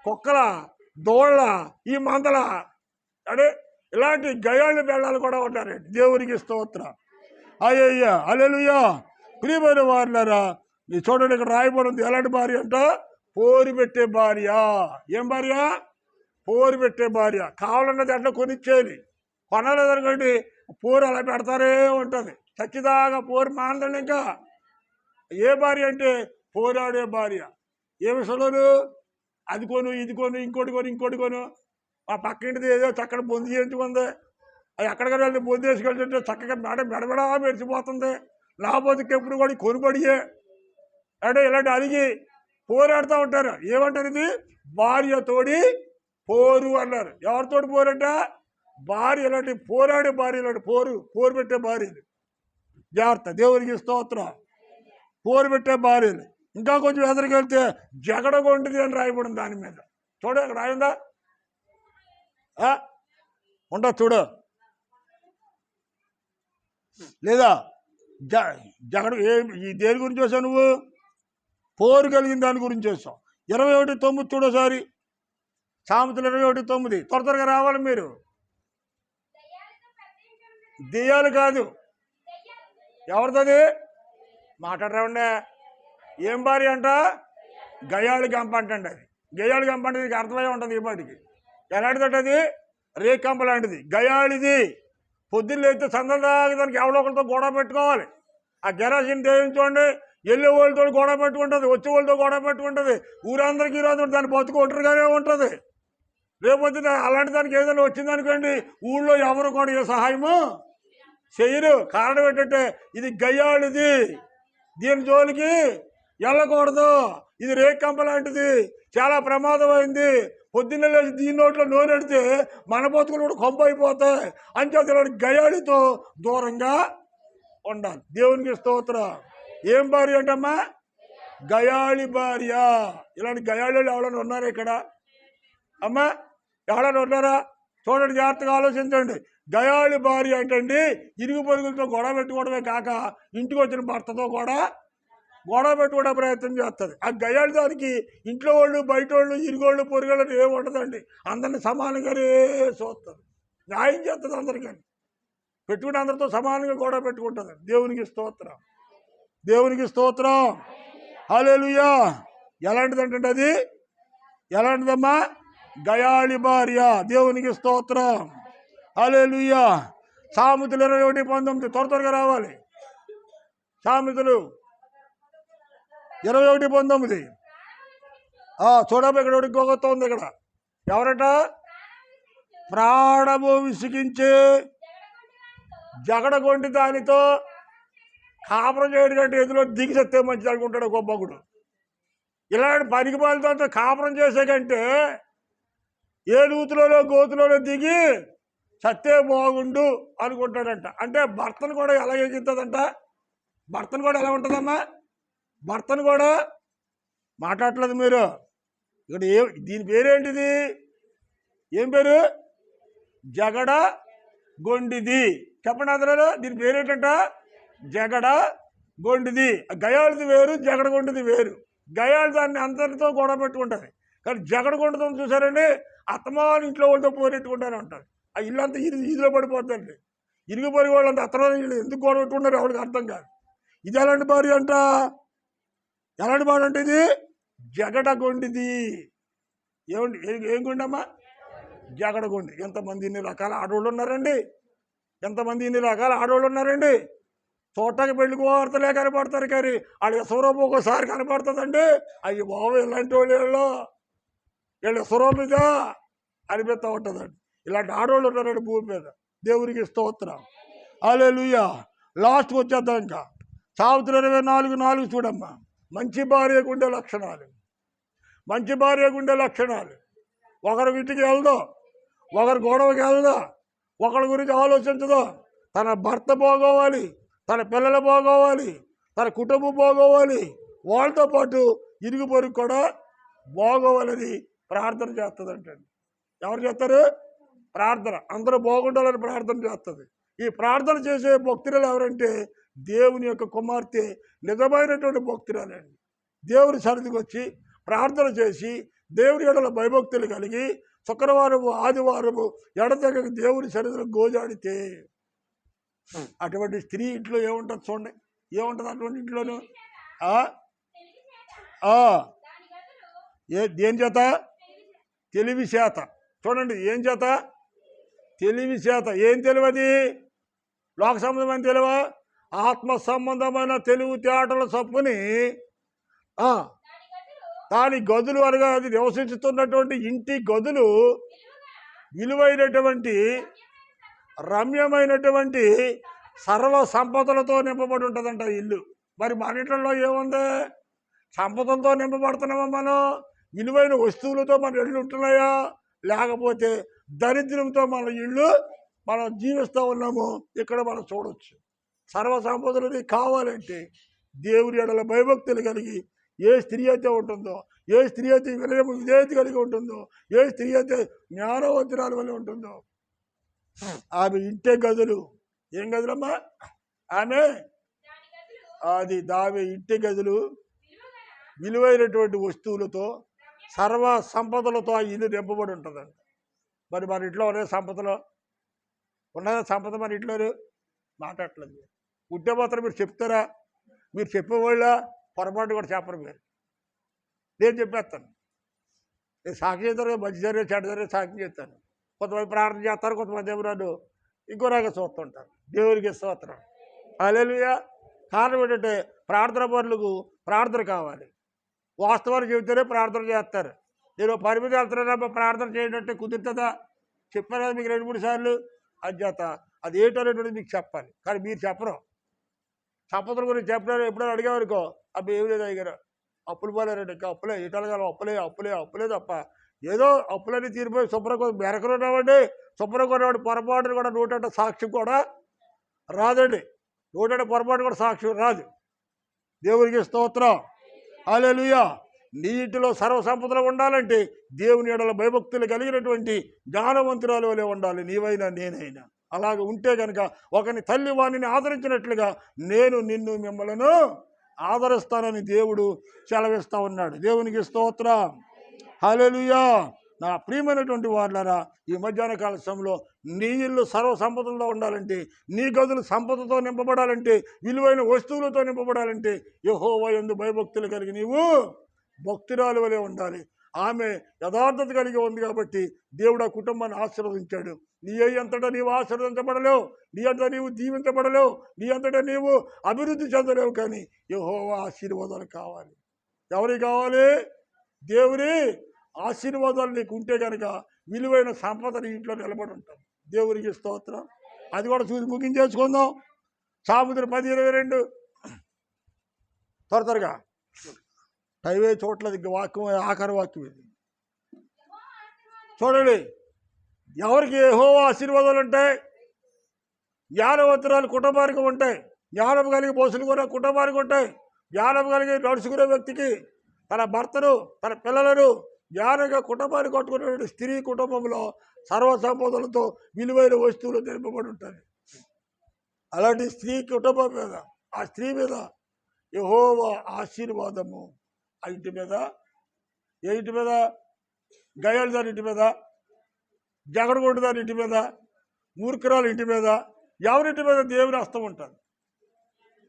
కుక్కల, దోళ్ళ, ఈ మందల అంటే ఇలాంటి గయాళ్ళు బెళ్ళాలు కూడా ఉంటారండి. దేవునికి స్తోత్రం. అయ్యయ్యా, హల్లెలూయా. ప్రియమైన వారులారా, నీ చూడండి, ఇక్కడ రాయబడింది ఎలాంటి భార్య అంట? పోరు పెట్టే భార్య. ఏం భార్య? పోరు పెట్టే భార్య. కావాలన్నది అట్లా కొనిచ్చేది. కొనలేదనుకోండి, పోరు అలా పెడతారే ఉంటుంది. చచ్చిదాకా పోరు మాందండి. ఇంకా ఏ భార్య అంటే పోరాడే భార్య. ఏ విషయంలోను? అది కొను, ఇది కొను, ఇంకోటి కొను. ఆ పక్కింటిది ఏదో చక్కగా బొంది చేయించుకుంది, అది ఎక్కడికైనా వెళ్ళి బొంది వేసుకెళ్తుంటే చక్కగా మెడబెడా మెరిచిపోతుంది. లేకపోతే ఎప్పుడు కూడా కొనుబడియే అంటే ఇలాంటి అలిగి పోరాడుతూ ఉంటారు. ఏమంటారు ఇది? భార్యతోడి పోరు అన్నారు. ఎవరితోటి పోరంట? భార్య. ఇలాంటి పోరాడే భార్య, ఇలాంటి పోరు పెట్టే భార్యలు జాగ్రత్త. దేవునికి స్తోత్రం. పోరు పెట్టే భార్యలు. ఇంకా కొంచెం ఎదురుకెళ్తే జగడగొంటిది అని రాయబడింది దాని మీద. చూడ అక్కడ రాయిందా? ఉంటా చూడు. లేదా జగడ ఈ దేని గురించి వచ్చావు నువ్వు? పోరు కలిగిన దాని గురించి వచ్చావు. 21:9 చూడోసారి. సామెతలు 21:9. త్వరగా రావాలి మీరు. దెయ్యాలు కాదు. ఎవరిది? మాట్లాడరావండి. ఏం భార్య అంట? గయాళి గంప అంటండి. అది గయాళి గంప అంటే నీకు అర్థమై ఉంటుంది. ఈ పాటికి ఎలాంటిదంటే అది రేకంప లాంటిది. గయాళిది. పొద్దున్న అయితే సందలు దాకా దానికి ఎవరో ఒకరితో గొడవ పెట్టుకోవాలి. ఆ గెరాసిన్ దేవించుకోండి. వెళ్ళే వాళ్ళతో గొడవ పెట్టుకుంటుంది, వచ్చే వాళ్ళతో గొడవ పెట్టుకుంటుంది. ఊరందరికీ ఈరోజు దాన్ని బతుకు ఒంటరిగానే ఉంటుంది. రేపొద్దు అలాంటి దానికి ఏదైనా వచ్చిందనుకోండి, ఊళ్ళో ఎవరు కూడా ఏ సహాయము చెయ్యరు. కారణం ఏంటంటే ఇది గయ్యాళిది. దీని జోలికి వెళ్ళకూడదు. ఇది రేకంప లాంటిది. చాలా ప్రమాదమైంది. పొద్దున్న లేచి దీని నోట్లో నూనెడితే మన బతుకులు కూడా కొంప అయిపోతాయి. అంచేత ఇలాంటి గయాళితో దూరంగా ఉండాలి. దేవునికి స్తోత్రం. ఏం భార్య అంటమ్మా? గయాళి భార్య. ఇలాంటి గయాళి ఎవరైనా ఉన్నారా ఇక్కడ? అమ్మా ఎవరైనా ఉన్నారా? చూడండి, జాగ్రత్తగా ఆలోచించండి. గయాళి భార్య అంటండి ఇరుగు పొరుగులతో గొడవ పెట్టుకోవడమే కాక ఇంటికి వచ్చిన భర్తతో కూడా గొడవ పెట్టుకోవడం ప్రయత్నం చేస్తుంది. ఆ గయాళి దానికి ఇంట్లో వాళ్ళు, బయట వాళ్ళు, ఇరుగోళ్ళు, పొరుగోళ్ళు ఏమి ఉండదండి. అందరిని సమానంగానే చూస్తుంది. న్యాయం చేస్తుంది అందరికని. పెట్టుకుని అందరితో సమానంగా గొడవ పెట్టుకుంటుంది. దేవునికి స్తోత్రం. దేవునికి స్తోత్రం. హల్లెలూయా. ఎలాంటిదంటే అది? ఎలాంటిదమ్మా? గయాళి భార్య. దేవునికి స్తోత్రం. హల్లెలూయా. సామెతలు 21:19. త్వరగా రావాలి. సామెతలు 21:19. చూడబోయి ఇక్కడ ఇంకొక ఉంది. ఇక్కడ ఎవరట? ప్రాణము విసిగించే జగడగొండి దానితో కాపురం చేయడం కంటే ఎదులో దిగి సత్తే మంచిది అనుకుంటాడు ఒక మగుడు. ఇలాంటి పనికి పాలతో కాపురం చేసే కంటే ఏ నూతులలో గోతులలో దిగి సత్తే బాగుండు అనుకుంటాడంట. అంటే భర్తను కూడా ఎలా ఎగుతుందంట? భర్తను కూడా ఎలా ఉంటుందమ్మా? భర్తను కూడా మాట్లాడలేదు మీరు. ఇక్కడ దీని పేరేంటిది? ఏం పేరు? జగడ గొండిది. చెప్పండి అందరూ. దీని పేరేంటంట? జగడ గొండిది. గయాళిది వేరు, జగడ గొండిది వేరు. గయాళి దాన్ని అందరితో గొడవ పెట్టుకుంటుంది. కానీ జగడ గొండుతో చూసారండి, అత్తమాని ఇంట్లో వాళ్ళతో పోరెట్టుకుంటానే ఉంటారు. ఆ ఇల్లంతా ఇదిలో పడిపోతుందండి. ఇరుగు పొరుగు వాళ్ళంతా అత్తమాని ఇల్లు ఎందుకు గొడవ పెట్టుకుంటారు ఎవరికి అర్థం కాదు. ఇది ఎలాంటి భార్య అంట? ఎలాంటి భార్య అంటే ఇది? జగడ గొండిది. ఏమండి? ఏం గుండమ్మా? జగడ గొండి. ఎంతమంది ఇన్ని రకాల ఆడవాళ్ళు ఉన్నారండి. ఎంతమంది ఇన్ని రకాల ఆడవాళ్ళు ఉన్నారండి. చూడటానికి పెళ్లి వార్తలే కనపడతారు కానీ వాళ్ళు స్వరూపం ఒకసారి కనపడుతుందండి. అయ్యి బాబు ఇలాంటి వాళ్ళు వీళ్ళు స్వరూపిదా అనిపిస్తూ ఉంటుందండి. ఇలాంటి ఆడవాళ్ళు ఉన్నారండి భూమి మీద. దేవునికి స్తోత్రం. హల్లెలూయా. లాస్ట్కి వచ్చేద్దాం. ఇంకా సామెతలు 24:4 చూడమ్మా. మంచి భార్యకు ఉండే లక్షణాలు. మంచి భార్యకు ఉండే లక్షణాలు. ఒకరి ఇంటికి వెళ్దో, ఒకరి గొడవకి వెళ్దో, ఒకరి గురించి ఆలోచించదో. తన భర్త బాగోవాలి, తన పిల్లలు బాగోవాలి, తన కుటుంబం బాగోవాలి, వాళ్ళతో పాటు ఇరుగు పొరుగు కూడా బాగోవాలని ప్రార్థన చేస్తుందంటండి. ఎవరు చేస్తారు? ప్రార్థన. అందరూ బాగుండాలని ప్రార్థన చేస్తుంది. ఈ ప్రార్థన చేసే భక్తురాలు ఎవరంటే దేవుని యొక్క కుమార్తె. నిజమైనటువంటి భక్తురాలండి. దేవుని సన్నిధికి వచ్చి ప్రార్థన చేసి దేవుని ఎడల భయభక్తులు కలిగి శుక్రవారము, ఆదివారము ఎడతెగక దేవుని సన్నిధిలో గోజాడితే అటువంటి స్త్రీ ఇంట్లో ఏముంటుంది చూడండి. ఏముంటుంది అటువంటి ఇంట్లోనూ? దేని చేత? తెలివి చేత. చూడండి, ఏం చేత? తెలివి చేత. ఏం తెలివది? లోక సంబంధమైన తెలివా? ఆత్మ సంబంధమైన తెలివి తేటల చప్పుని దాని గదులు అనగా అది నివసిస్తున్నటువంటి ఇంటి గదులు విలువైనటువంటి రమ్యమైనటువంటి సర్వ సంపదలతో నింపబడి ఉంటుందంట ఇల్లు. మరి మన ఇంట్లో ఏముంది? సంపదలతో నింపబడుతున్నామా మనం? విలువైన వస్తువులతో మన ఇళ్ళు ఉంటున్నాయా? లేకపోతే దరిద్రంతో మన ఇళ్ళు మనం జీవిస్తూ ఉన్నాము. ఇక్కడ మనం చూడవచ్చు. సర్వ సంపదలు నీకు కావాలంటే దేవుని ఎడల భయభక్తులు కలిగి, ఏ స్త్రీ అయితే ఉంటుందో, ఏ స్త్రీ అయితే విధేయత కలిగి ఉంటుందో, ఏ స్త్రీ అయితే జ్ఞానవంతురాలు వల్ల ఉంటుందో, ఆమె ఇంటే గదులు. ఏం గదులమ్మా? ఆమె దావి ఇంటి గదులు విలువైనటువంటి వస్తువులతో, సర్వ సంపదలతో ఆ ఇల్లు నింపబడి ఉంటుందండి. మరి మన ఇంట్లో ఉన్న సంపదలు ఉన్నదా? సంపద మన ఇంట్లో మాట్లాడలేదు. ఉంటే మాత్రం మీరు చెప్తారా? మీరు చెప్పేవాళ్ళ పొరపాటు కూడా చెప్పరు. నేను చెప్పేస్తాను. నేను సాక్షి చేస్తాను. మంచి జరిగే చెడ్డ జరిగే సాక్షి చేస్తాను. కొంతమంది ప్రార్థన చేస్తారు, కొంతమంది ఏమో నన్ను ఇంకో రకంగా చూస్తుంటారు. దేవునికి స్తోత్రం. హల్లెలూయా. కారణం ఏంటంటే ప్రార్థన పనులకు ప్రార్థన కావాలి. వాస్తవాలు చెబితేనే ప్రార్థన చేస్తారు. నేను పరిమితి వెళ్తున్నానమ్మా ప్రార్థన చేయడంటే కుదురుతుందా? చెప్పాను మీకు 2-3 సార్లు. అధ్యత అది ఏంటనేటువంటిది మీకు చెప్పాలి, కానీ మీరు చెప్పరు. సంపదల గురించి చెప్పినారు. ఎప్పుడైనా అడిగేవారుకో అబ్బా ఏమి లేదు అయ్యారు, అప్పులు పోలేరండి, ఇంకా అప్పులే ఇటలగాలి, అప్పులే తప్ప ఏదో అప్పులన్నీ తీరిపోయి శుభ్రంగా మెరకనున్నామండి. శుభ్రంగా ఉన్నవాడు పొరపాటును కూడా నూటంట సాక్ష్యం కూడా రాదండి. నూటంట పొరపాటు కూడా సాక్ష్యం రాదు. దేవునికి స్తోత్రం. హల్లెలూయా. నీ ఇంటిలో సర్వ సంపదలు ఉండాలంటే దేవుని ఎడల భయభక్తులు కలిగినటువంటి జ్ఞానవంతురాలు వలె ఉండాలి, నీవైనా నేనైనా. అలాగ ఉంటే కనుక ఒకని తల్లి వాణిని ఆదరించినట్లుగా నేను నిన్ను మిమ్మలను ఆదరిస్తానని దేవుడు సెలవిస్తా ఉన్నాడు. దేవునికి స్తోత్రం. హల్లెలూయా. నా ప్రియమైనటువంటి వాళ్ళారా, ఈ మధ్యాహ్న కాల సమయంలో నీ ఇల్లు సర్వ సంపదలతో ఉండాలంటే, నీ గదులు సంపదతో నింపబడాలంటే, విలువైన వస్తువులతో నింపబడాలంటే యెహోవా యందు భయభక్తులు కలిగి నీవు భక్తురాలు వలె ఉండాలి. ఆమె యథార్థత కలిగి ఉంది కాబట్టి దేవుడు ఆ కుటుంబాన్ని ఆశీర్వదించాడు. నీ అంతటా నీవు ఆశీర్వదించబడలేవు, నీ అంతటా నీవు దీవించబడలేవు, నీ అంతటా నీవు అభివృద్ధి చెందలేవు. కానీ యెహోవా ఆశీర్వాదాలు కావాలి. ఎవరికి కావాలి? దేవుని ఆశీర్వాదాలు నీకు ఉంటే కనుక విలువైన సంపద నీ ఇంట్లో నిలబడి ఉంటాం. దేవునికి స్తోత్రం. అది కూడా చూసి ముగించేసుకుందాం. సామెతలు 10:22 త్వరగా టైవే చూడలేదు. ఇంక వాక్యం ఆఖరి వాక్యం ఇది చూడండి. ఎవరికి యెహోవా ఆశీర్వాదాలు ఉంటాయి? జ్ఞానవంతురాలు కుటుంబానికి ఉంటాయి. జ్ఞానం కలిగి బోసులు కూడా కుటుంబానికి ఉంటాయి. జ్ఞానం కలిగి నడుచుకునే వ్యక్తికి తన భర్తను, తన పిల్లలను జ్ఞానంగా కుటుంబాన్ని కట్టుకునే స్త్రీ కుటుంబంలో సర్వ సంపదలతో విలువైన వస్తువులు నింపబడి ఉంటాయి. అలాంటి స్త్రీ కుటుంబం మీద, ఆ స్త్రీ మీద యెహోవా ఆశీర్వాదము ఆ ఇంటి మీద, ఏ ఇంటి మీద? గయలు దాని ఇంటి మీద, జగడగొండు దాని ఇంటి మీద, మూర్ఖురాలు ఇంటి మీద, ఎవరింటి మీద దేవుని హస్తం ఉంటుంది.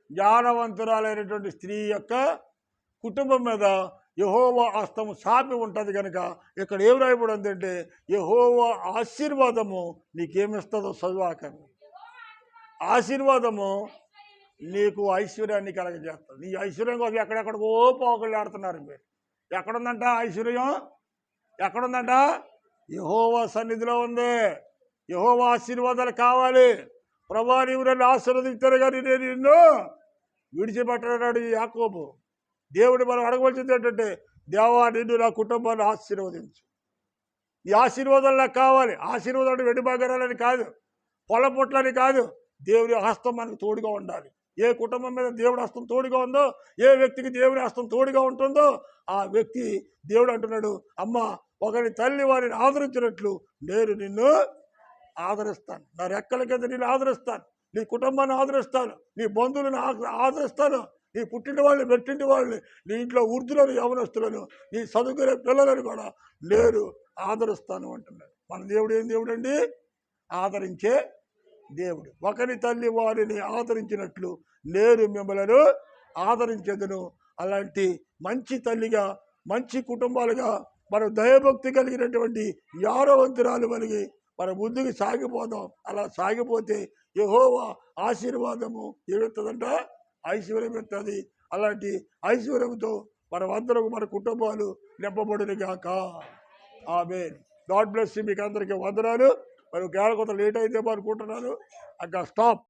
జ్ఞానవంతురాలైనటువంటి స్త్రీ యొక్క కుటుంబం మీద యెహోవా హస్తము సాపి ఉంటుంది. కనుక ఇక్కడ ఏం రాయబడింది అంటే యెహోవా ఆశీర్వాదము నీకేమిస్తుందో చదువాకండి. ఆశీర్వాదము నీకు ఐశ్వర్యాన్ని కలగజేస్తుంది. నీ ఐశ్వర్యం కోసం ఎక్కడెక్కడికో పోకళ్ళు ఆడుతున్నారు మీరు. ఎక్కడుందంట ఐశ్వర్యం? ఎక్కడుందంట? యెహోవా సన్నిధిలో ఉంది. యెహోవా ఆశీర్వాదాలు కావాలి. ప్రభువా నీవు నన్ను ఆశీర్వదించారు కానీ నేను నిన్ను విడిచిపెట్టన్నాడు యాకోబు. దేవుడు మనం అడగవలసింది ఏంటంటే దేవా నిన్ను నా కుటుంబాన్ని ఆశీర్వదించు. ఈ ఆశీర్వాదాలు నాకు కావాలి. ఆశీర్వాదాలు వెండి బంగారాలని కాదు, పొల పొట్లని కాదు, దేవుని హస్తం మనకు తోడుగా ఉండాలి. ఏ కుటుంబం మీద దేవుడి హస్తం తోడుగా ఉందో, ఏ వ్యక్తికి దేవుని హస్తం తోడుగా ఉంటుందో ఆ వ్యక్తి దేవుడు అంటున్నాడు, అమ్మ ఒకరి తల్లి వారిని ఆదరించినట్లు నేను నిన్ను ఆదరిస్తాను. నా రెక్కల కింద నిన్ను ఆదరిస్తాను, నీ కుటుంబాన్ని ఆదరిస్తాను, నీ బంధువులను ఆదరిస్తాను, నీ పుట్టిన వాళ్ళని, మెట్టింటి వాళ్ళని, నీ ఇంట్లో వృద్ధులను, యవనస్తులను, నీ చదువుకునే పిల్లలను కూడా నేను ఆదరిస్తాను అంటున్నాడు. మన దేవుడు ఏం దేవుడు అండి? ఆదరించే దేవుడు. ఒకరి తల్లి వారిని ఆదరించినట్లు నేను మిమ్మలను ఆదరించేదను. అలాంటి మంచి తల్లిగా, మంచి కుటుంబాలుగా మనం దయభక్తి కలిగినటువంటి జ్ఞానవంతురాలు కలిగి మన ముందుకు సాగిపోదాం. అలా సాగిపోతే యెహోవా ఆశీర్వాదము ఏమెత్తదంట? ఐశ్వర్యం ఎత్తది. అలాంటి ఐశ్వర్యంతో మనమందరం, మన కుటుంబాలు నింపబడునుగాక. ఆమేన్. God bless you. మీకు అందరికీ వందనాలు. మరి ఒకవేళ కొంత లేట్ అయితే అనుకుంటున్నాను. అక్కడ స్టాప్.